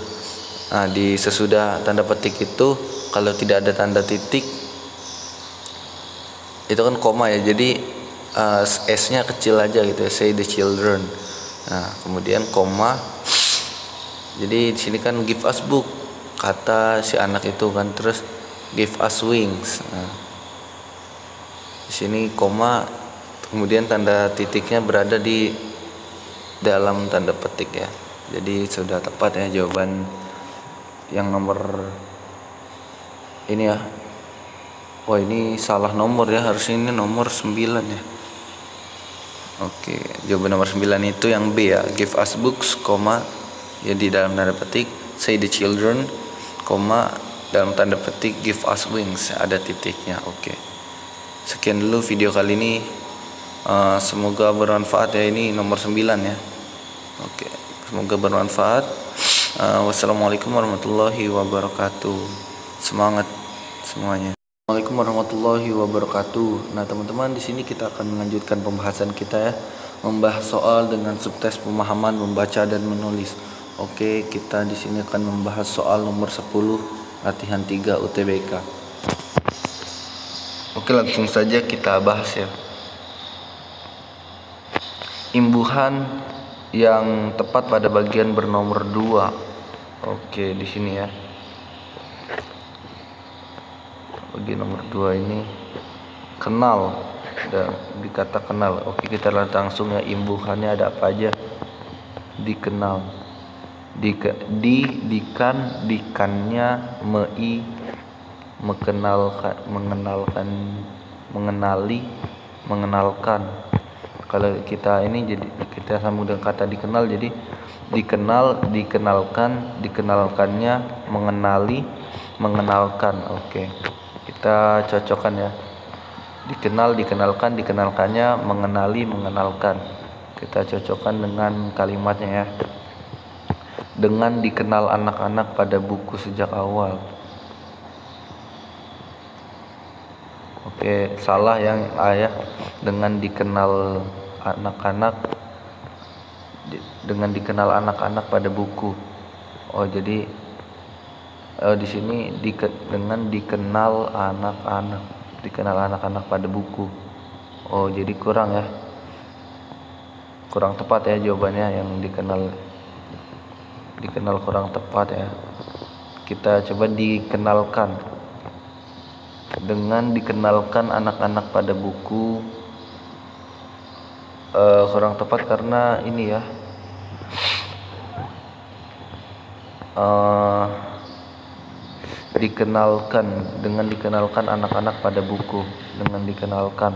A: Nah, di sesudah tanda petik itu kalau tidak ada tanda titik itu kan koma ya. Jadi S-nya kecil aja gitu ya. Say the children. Nah, kemudian koma. Jadi di sini kan give us book, kata si anak itu kan, terus give us wings. Nah, di sini koma, kemudian tanda titiknya berada di dalam tanda petik ya. Jadi sudah tepat ya jawaban yang nomor ini ya. Wah, ini salah nomor ya, harusnya ini nomor 9 ya. Oke, jawaban nomor 9 itu yang B ya. Give us books, koma, ya di dalam tanda petik. Say the children, koma, dalam tanda petik give us wings, ada titiknya. Oke. Sekian dulu video kali ini. Semoga bermanfaat ya, ini nomor 9 ya. Oke, semoga bermanfaat. Wassalamualaikum warahmatullahi wabarakatuh. Semangat semuanya. Assalamualaikum warahmatullahi wabarakatuh. Nah, teman-teman, di sini kita akan melanjutkan pembahasan kita ya, membahas soal dengan subtes pemahaman membaca dan menulis. Oke, kita di sini akan membahas soal nomor 10 latihan 3 UTBK. Oke, langsung saja kita bahas ya. Imbuhan yang tepat pada bagian bernomor 2. Oke, di sini ya. Bagian nomor 2 ini kenal, ada dikata kenal. Oke, kita lihat langsung ya, imbuhannya ada apa aja. Dikenal, dikannya, mengenalkan, mengenali, mengenalkan. Kalau kita ini jadi kita sambung dengan kata dikenal, jadi dikenal, dikenalkan, dikenalkannya, mengenali, mengenalkan. Oke, kita cocokkan ya. Dikenal, dikenalkan, dikenalkannya, mengenali, mengenalkan. Kita cocokkan dengan kalimatnya ya. Dengan dikenal anak-anak pada buku sejak awal. Oke, salah yang A ya. Dengan dikenal anak-anak, dengan dikenal anak-anak pada buku. Oh, jadi di sini dengan dikenal anak-anak, dikenal anak-anak pada buku. Oh, jadi kurang ya, kurang tepat ya jawabannya, yang dikenal kurang tepat ya. Kita coba dikenalkan. Dengan dikenalkan anak-anak pada buku, kurang tepat karena ini ya, dikenalkan, dengan dikenalkan anak-anak pada buku, dengan dikenalkan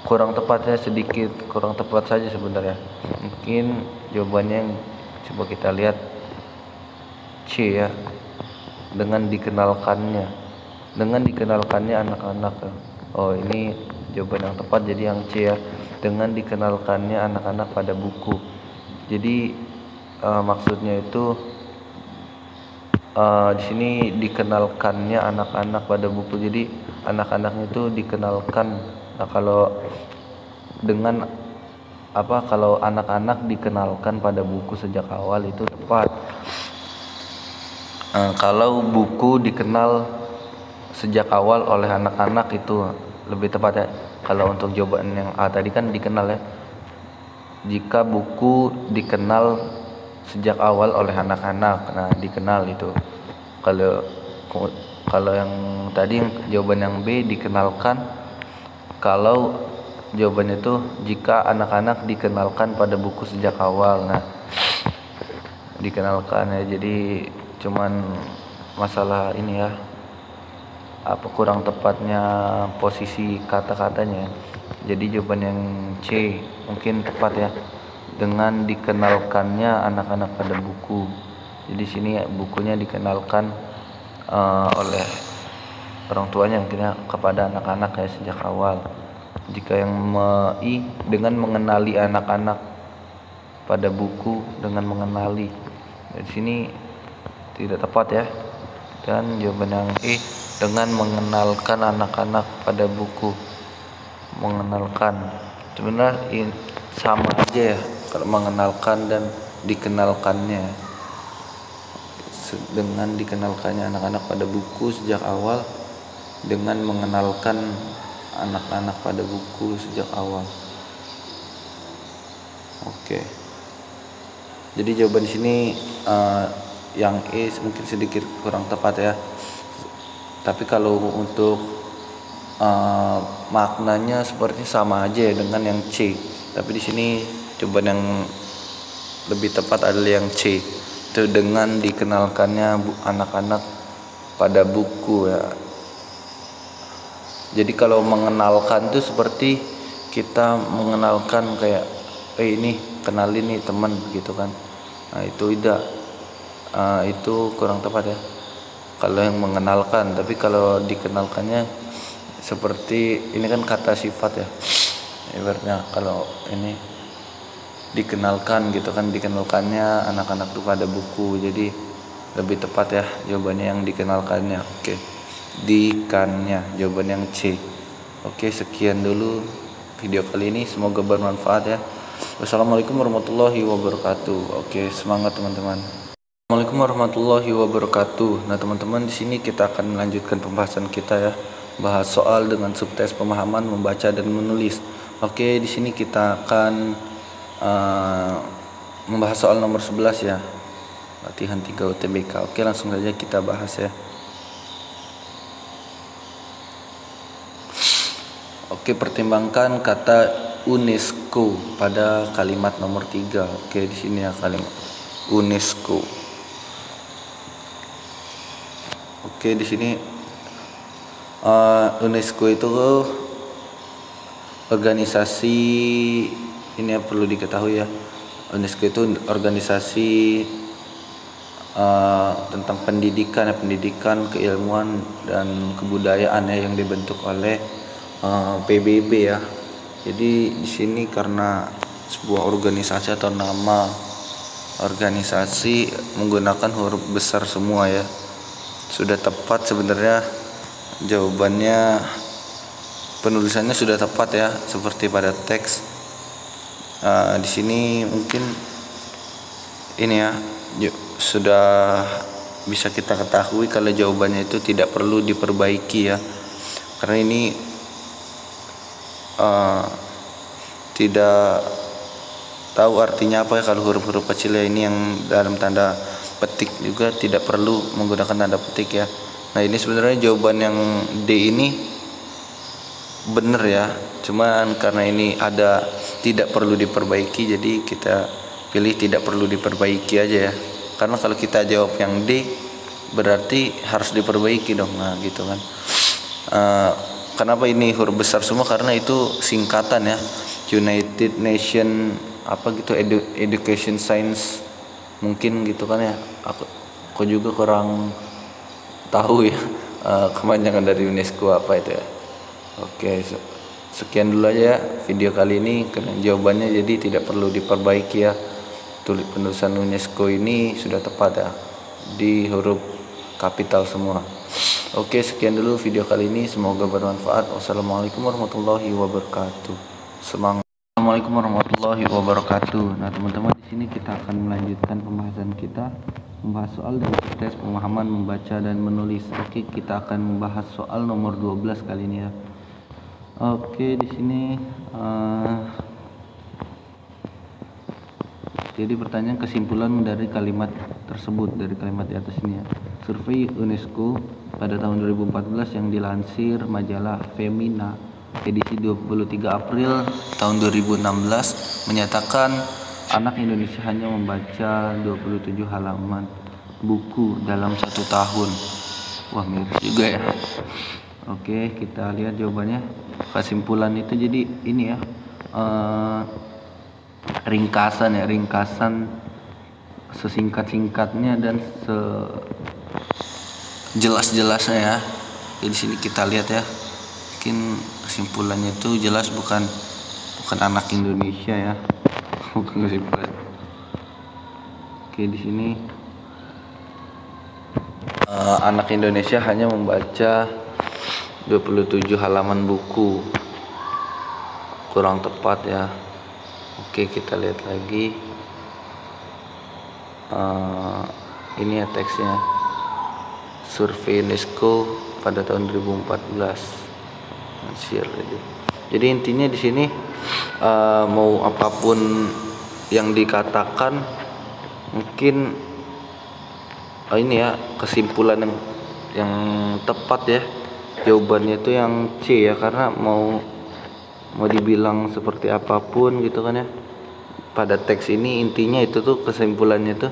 A: kurang tepatnya, sedikit kurang tepat saja sebenarnya. Mungkin jawabannya yang coba kita lihat C ya, dengan dikenalkannya, dengan dikenalkannya anak-anak. Oh, ini jawaban yang tepat, jadi yang C ya, dengan dikenalkannya anak-anak pada buku. Jadi maksudnya itu di sini dikenalkannya anak-anak pada buku, jadi anak-anaknya itu dikenalkan. Nah, kalau dengan apa, kalau anak-anak dikenalkan pada buku sejak awal itu tepat. Kalau buku dikenal sejak awal oleh anak-anak itu lebih tepat ya. Kalau untuk jawaban yang A tadi kan dikenal ya. Jika buku dikenal sejak awal oleh anak-anak, nah dikenal itu. Kalau yang tadi jawaban yang B dikenalkan, kalau jawabannya itu jika anak-anak dikenalkan pada buku sejak awal. Nah, dikenalkan ya, jadi cuman masalah ini ya, apa kurang tepatnya posisi kata-katanya. Jadi jawaban yang C mungkin tepat ya. Dengan dikenalkannya anak-anak pada buku. Jadi sini bukunya dikenalkan oleh orang tuanya mungkin ya kepada anak-anak ya sejak awal. Jika yang I dengan mengenali anak-anak pada buku, dengan mengenali. Di sini tidak tepat ya. Dan jawaban yang E dengan mengenalkan anak-anak pada buku. Mengenalkan. Sebenarnya sama aja ya kalau mengenalkan dan dikenalkannya. Dengan dikenalkannya anak-anak pada buku sejak awal, dengan mengenalkan anak-anak pada buku sejak awal. Oke. Jadi jawaban di sini yang E mungkin sedikit kurang tepat ya. Tapi kalau untuk maknanya sepertinya sama aja ya dengan yang C. Tapi di sini jawaban yang lebih tepat adalah yang C. Itu dengan dikenalkannya anak-anak pada buku ya. Jadi kalau mengenalkan itu seperti kita mengenalkan kayak ini kenalin nih teman gitu kan. Nah itu tidak itu kurang tepat ya kalau yang mengenalkan. Tapi kalau dikenalkannya seperti ini kan kata sifat ya, ibaratnya kalau ini dikenalkan gitu kan, dikenalkannya anak-anak tuh pada buku. Jadi lebih tepat ya jawabannya yang dikenalkannya. Oke, dikannya jawaban yang C. Oke, sekian dulu video kali ini, semoga bermanfaat ya. Wassalamualaikum warahmatullahi wabarakatuh. Oke, semangat teman-teman. Assalamualaikum warahmatullahi wabarakatuh. Nah teman-teman, di sini kita akan melanjutkan pembahasan kita ya, bahas soal dengan subtes pemahaman membaca dan menulis. Oke, di sini kita akan membahas soal nomor 11 ya, latihan 3 UTBK. Oke, langsung saja kita bahas ya. Oke, pertimbangkan kata UNESCO pada kalimat nomor 3. Oke, di sini ya kalimat UNESCO. Oke, di sini UNESCO itu organisasi ini ya, perlu diketahui ya. UNESCO itu organisasi tentang pendidikan, keilmuan dan kebudayaan ya, yang dibentuk oleh PBB ya. Jadi di sini karena sebuah organisasi atau nama organisasi menggunakan huruf besar semua ya. Sudah tepat sebenarnya jawabannya, penulisannya sudah tepat ya, seperti pada teks. Di sini mungkin ini ya sudah bisa kita ketahui kalau jawabannya itu tidak perlu diperbaiki ya, karena ini tidak tahu artinya apa ya kalau huruf-huruf kecil ya, ini yang dalam tanda petik juga tidak perlu menggunakan tanda petik ya. Nah ini sebenarnya jawaban yang D ini benar ya, cuman karena ini ada tidak perlu diperbaiki, jadi kita pilih tidak perlu diperbaiki aja ya. Karena kalau kita jawab yang D berarti harus diperbaiki dong. Nah gitu kan. Kenapa ini huruf besar semua? Karena itu singkatan ya, United Nation apa gitu, Education Science mungkin gitu kan ya. Aku juga kurang tahu ya kepanjangan dari UNESCO apa itu ya. Oke, sekian dulu aja video kali ini, karena jawabannya jadi tidak perlu diperbaiki ya. Penulisan UNESCO ini sudah tepat ya, di huruf kapital semua. Oke, sekian dulu video kali ini, semoga bermanfaat. Wassalamualaikum warahmatullahi wabarakatuh. Semangat. Assalamualaikum warahmatullahi wabarakatuh. Nah teman-teman, di sini kita akan melanjutkan pembahasan kita, membahas soal dari tes pemahaman membaca dan menulis. Oke, kita akan membahas soal nomor 12 kali ini ya. Oke, di sini jadi pertanyaan kesimpulan dari kalimat tersebut, dari kalimat di atas ini ya. Survei UNESCO pada tahun 2014 yang dilansir majalah Femina edisi 23 April tahun 2016 menyatakan anak Indonesia hanya membaca 27 halaman buku dalam 1 tahun. Wah, mirip juga ya. Oke, kita lihat jawabannya. Kesimpulan itu jadi ini ya, ringkasan sesingkat-singkatnya dan sejelas-jelasnya ya. Jadi di sini kita lihat ya, mungkin kesimpulannya itu jelas bukan anak Indonesia ya. Bukan kesimpulan. Oke, di sini anak Indonesia hanya membaca 27 halaman buku, kurang tepat ya. Oke, kita lihat lagi. Ini ya teksnya, survei UNESCO pada tahun 2014. Share aja. Jadi intinya di sini mau apapun yang dikatakan, mungkin ini ya kesimpulan yang tepat ya. Jawabannya itu yang C ya, karena mau dibilang seperti apapun gitu kan ya, pada teks ini intinya itu tuh kesimpulannya tuh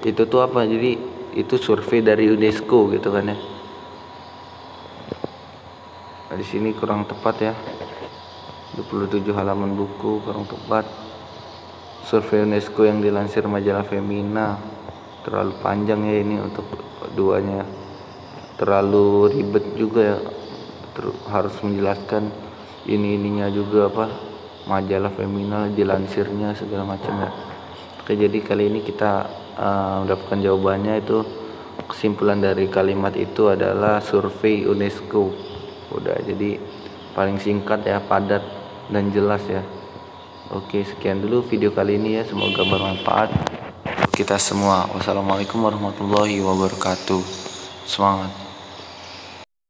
A: itu tuh apa, jadi itu survei dari UNESCO gitu kan ya. Nah, di sini kurang tepat ya, 27 halaman buku kurang tepat. Survei UNESCO yang dilansir majalah Femina, terlalu panjang ya ini untuk duanya, terlalu ribet juga ya, harus menjelaskan ininya juga apa, majalah Femina dilansirnya segala macam ya. Oke, jadi kali ini kita mendapatkan jawabannya itu, kesimpulan dari kalimat itu adalah survei UNESCO. Udah, jadi paling singkat ya, padat dan jelas ya. Oke, sekian dulu video kali ini ya, semoga bermanfaat kita semua. Wassalamualaikum warahmatullahi wabarakatuh. Semangat.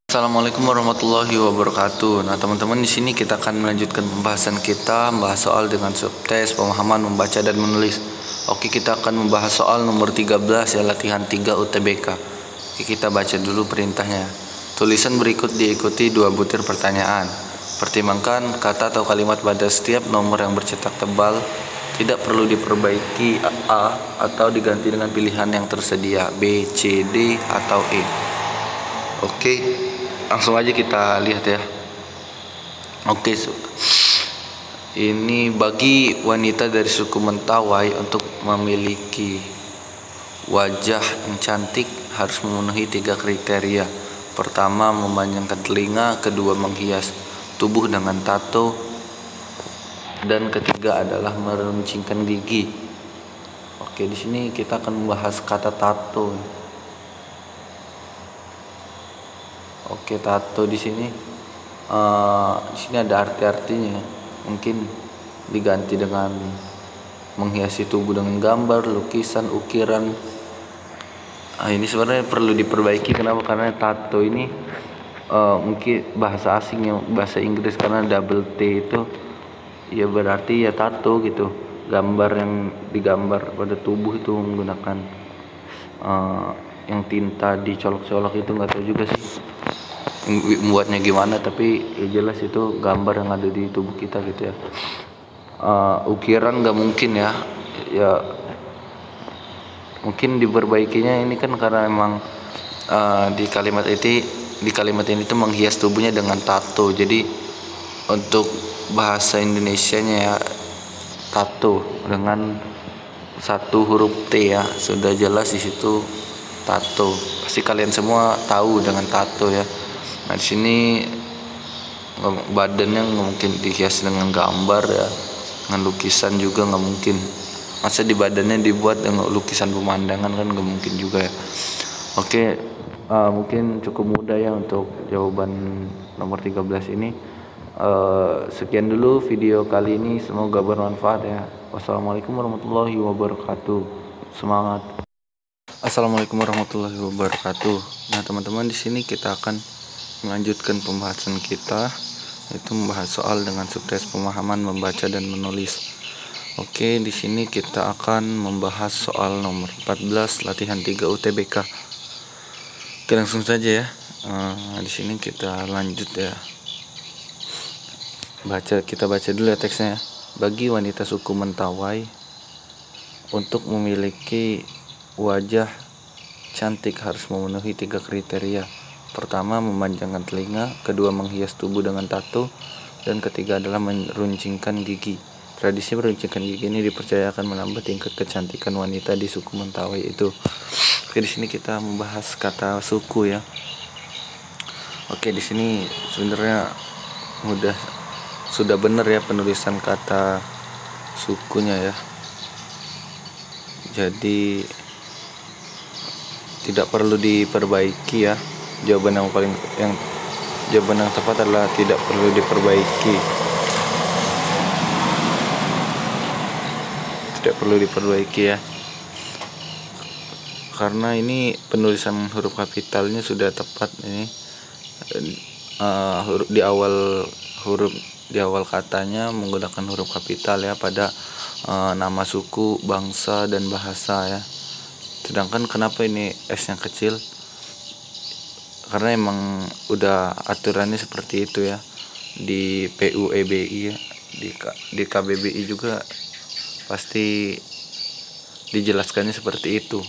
A: Assalamualaikum warahmatullahi wabarakatuh. Nah, teman-teman, di sini kita akan melanjutkan pembahasan kita, membahas soal dengan subtes pemahaman membaca dan menulis. Oke, kita akan membahas soal nomor 13 ya, latihan 3 UTBK. Oke, kita baca dulu perintahnya. Tulisan berikut diikuti 2 butir pertanyaan. Pertimbangkan kata atau kalimat pada setiap nomor yang bercetak tebal. Tidak perlu diperbaiki A atau diganti dengan pilihan yang tersedia B, C, D, atau E. Oke, langsung aja kita lihat ya. Oke, ini bagi wanita dari suku Mentawai untuk memiliki wajah yang cantik harus memenuhi 3 kriteria. Pertama, memanjangkan telinga, kedua, menghias tubuh dengan tato, dan ketiga adalah meruncingkan gigi. Oke, di sini kita akan membahas kata tato. Oke, tato di sini ada arti-artinya. Mungkin diganti dengan menghiasi tubuh dengan gambar, lukisan, ukiran. Ini sebenarnya perlu diperbaiki. Kenapa? Karena tato ini mungkin bahasa asing ya, bahasa Inggris, karena double T itu ya berarti ya tato gitu, gambar yang digambar pada tubuh itu menggunakan yang tinta dicolok-colok itu, nggak tahu juga sih membuatnya gimana, tapi ya jelas itu gambar yang ada di tubuh kita gitu ya. Ukiran nggak mungkin ya, mungkin diperbaikinya ini kan karena emang di kalimat ini tuh menghias tubuhnya dengan tato. Jadi untuk bahasa Indonesianya ya, tato dengan 1 huruf T ya, sudah jelas di situ tato. Pasti kalian semua tahu dengan tato ya. Nah, di sini badannya nggak mungkin dihias dengan gambar ya, dengan lukisan juga nggak mungkin. Masa di badannya dibuat dengan lukisan pemandangan, kan nggak mungkin juga ya. Oke, mungkin cukup mudah ya untuk jawaban nomor 13 ini. Sekian dulu video kali ini, semoga bermanfaat ya. Wassalamualaikum warahmatullahi wabarakatuh. Semangat. Assalamualaikum warahmatullahi wabarakatuh. Nah, teman-teman, di sini kita akan melanjutkan pembahasan kita, yaitu membahas soal dengan subtes pemahaman membaca dan menulis. Oke, di sini kita akan membahas soal nomor 14 latihan 3 UTBK. Oke, langsung saja ya. Di sini kita lanjut ya. Kita baca dulu ya teksnya. Bagi wanita suku Mentawai untuk memiliki wajah cantik harus memenuhi 3 kriteria. Pertama, memanjangkan telinga, kedua, menghias tubuh dengan tato, dan ketiga adalah meruncingkan gigi. Tradisi meruncingkan gigi ini dipercaya akan menambah tingkat kecantikan wanita di suku Mentawai itu. Oke, di sini kita membahas kata suku ya. Oke, di sini sebenarnya sudah benar ya penulisan kata sukunya ya. Jadi tidak perlu diperbaiki ya. Jawaban yang tepat adalah tidak perlu diperbaiki. Tidak perlu diperbaiki ya. Karena ini penulisan huruf kapitalnya sudah tepat ini. Di awal katanya menggunakan huruf kapital ya pada nama suku, bangsa, dan bahasa ya. Sedangkan kenapa ini S-nya kecil? Karena emang udah aturannya seperti itu ya. Di PUEBI ya, di KBBI juga pasti dijelaskannya seperti itu.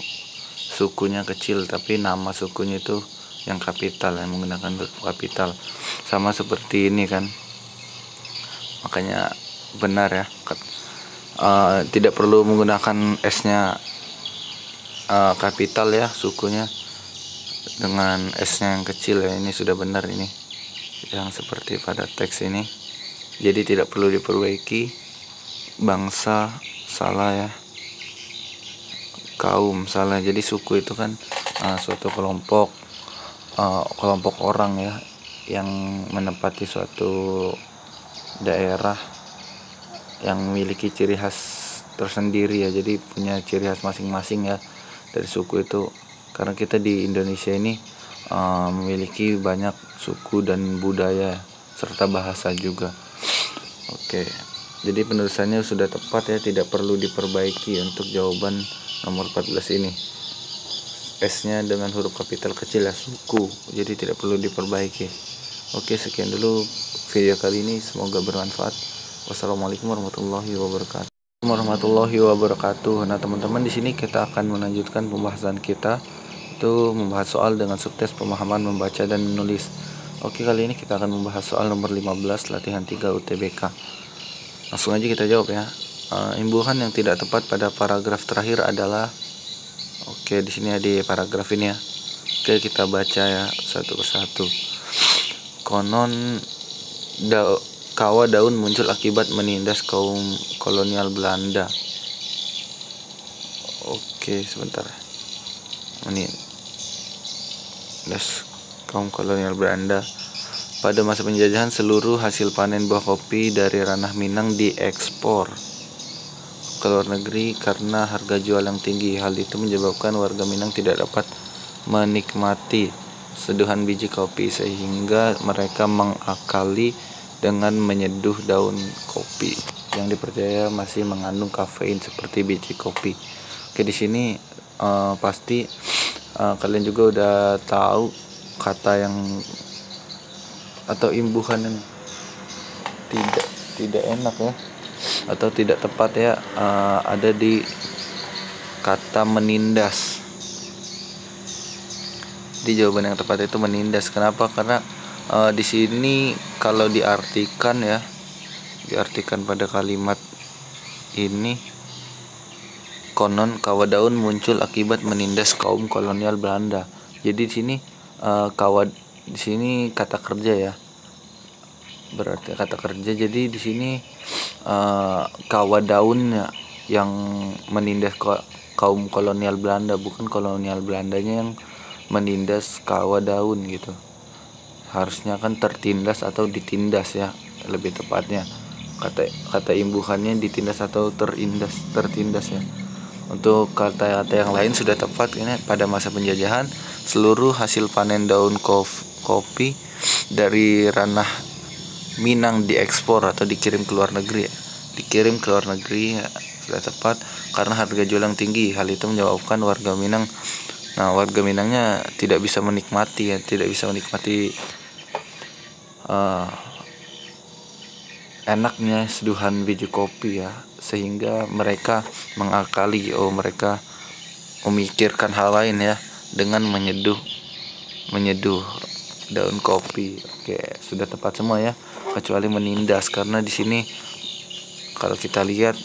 A: Sukunya kecil tapi nama sukunya itu yang kapital, yang menggunakan huruf kapital. Sama seperti ini kan. Makanya benar ya. Tidak perlu menggunakan S-nya kapital ya sukunya, dengan S-nya yang kecil ya. Ini sudah benar ini yang seperti pada teks ini. Jadi tidak perlu diperbaiki. Bangsa salah ya, kaum salah. Jadi suku itu kan suatu kelompok orang ya yang menempati suatu daerah yang memiliki ciri khas tersendiri ya. Jadi punya ciri khas masing-masing ya dari suku itu. Karena kita di Indonesia ini memiliki banyak suku dan budaya serta bahasa juga. Oke, jadi penulisannya sudah tepat ya, tidak perlu diperbaiki untuk jawaban nomor 14 ini. S-nya dengan huruf kapital kecil ya, suku, jadi tidak perlu diperbaiki. Oke, sekian dulu video kali ini, semoga bermanfaat. Wassalamualaikum warahmatullahi wabarakatuh. Nah teman-teman, di sini kita akan melanjutkan pembahasan kita, itu membahas soal dengan subtes pemahaman membaca dan menulis. Oke, kali ini kita akan membahas soal nomor 15 latihan 3 UTBK. Langsung aja kita jawab ya. Imbuhan yang tidak tepat pada paragraf terakhir adalah, oke, di sini ada paragraf ini ya. Oke, kita baca ya satu persatu. Konon kawah daun muncul akibat menindas kaum kolonial Belanda. Oke, sebentar. Menindas kaum kolonial Belanda. Pada masa penjajahan, seluruh hasil panen buah kopi dari ranah Minang diekspor ke luar negeri karena harga jual yang tinggi. Hal itu menyebabkan warga Minang tidak dapat menikmati seduhan biji kopi, sehingga mereka mengakali dengan menyeduh daun kopi yang dipercaya masih mengandung kafein seperti biji kopi. Oke, di sini pasti kalian juga udah tahu kata yang atau imbuhan yang tidak enak ya atau tidak tepat ya, ada di kata menindas. Di jawaban yang tepat itu menindas. Kenapa? Karena di sini kalau diartikan pada kalimat ini, konon kawah daun muncul akibat menindas kaum kolonial Belanda. Jadi di sini di sini kata kerja ya, berarti kata kerja. Jadi di sini kawah daunnya yang menindas kaum kolonial Belanda, bukan kolonial Belandanya yang menindas kawah daun gitu. Harusnya kan tertindas atau ditindas ya, lebih tepatnya kata imbuhannya ditindas atau tertindas ya. Untuk kata-kata yang lain sudah tepat ini. Pada masa penjajahan, seluruh hasil panen daun kopi dari ranah Minang diekspor atau dikirim ke luar negeri. Dikirim ke luar negeri ya, sudah tepat karena harga jual yang tinggi. Hal itu menyebabkan warga Minang, warga Minangnya tidak bisa menikmati enaknya seduhan biji kopi ya, sehingga mereka mengakali, mereka memikirkan hal lain ya dengan menyeduh daun kopi. Oke, sudah tepat semua ya, kecuali menindas, karena di sini kalau kita lihat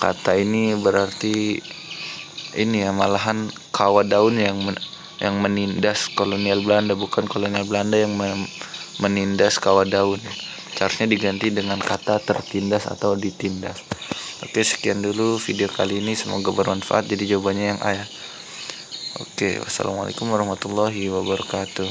A: kata ini berarti ini ya, malahan kawa daun yang menindas kolonial Belanda, bukan kolonial Belanda yang menindas kawa daun. Seharusnya diganti dengan kata tertindas atau ditindas. Oke, sekian dulu video kali ini, semoga bermanfaat. Jadi jawabannya yang A ya. Oke, wassalamualaikum warahmatullahi wabarakatuh.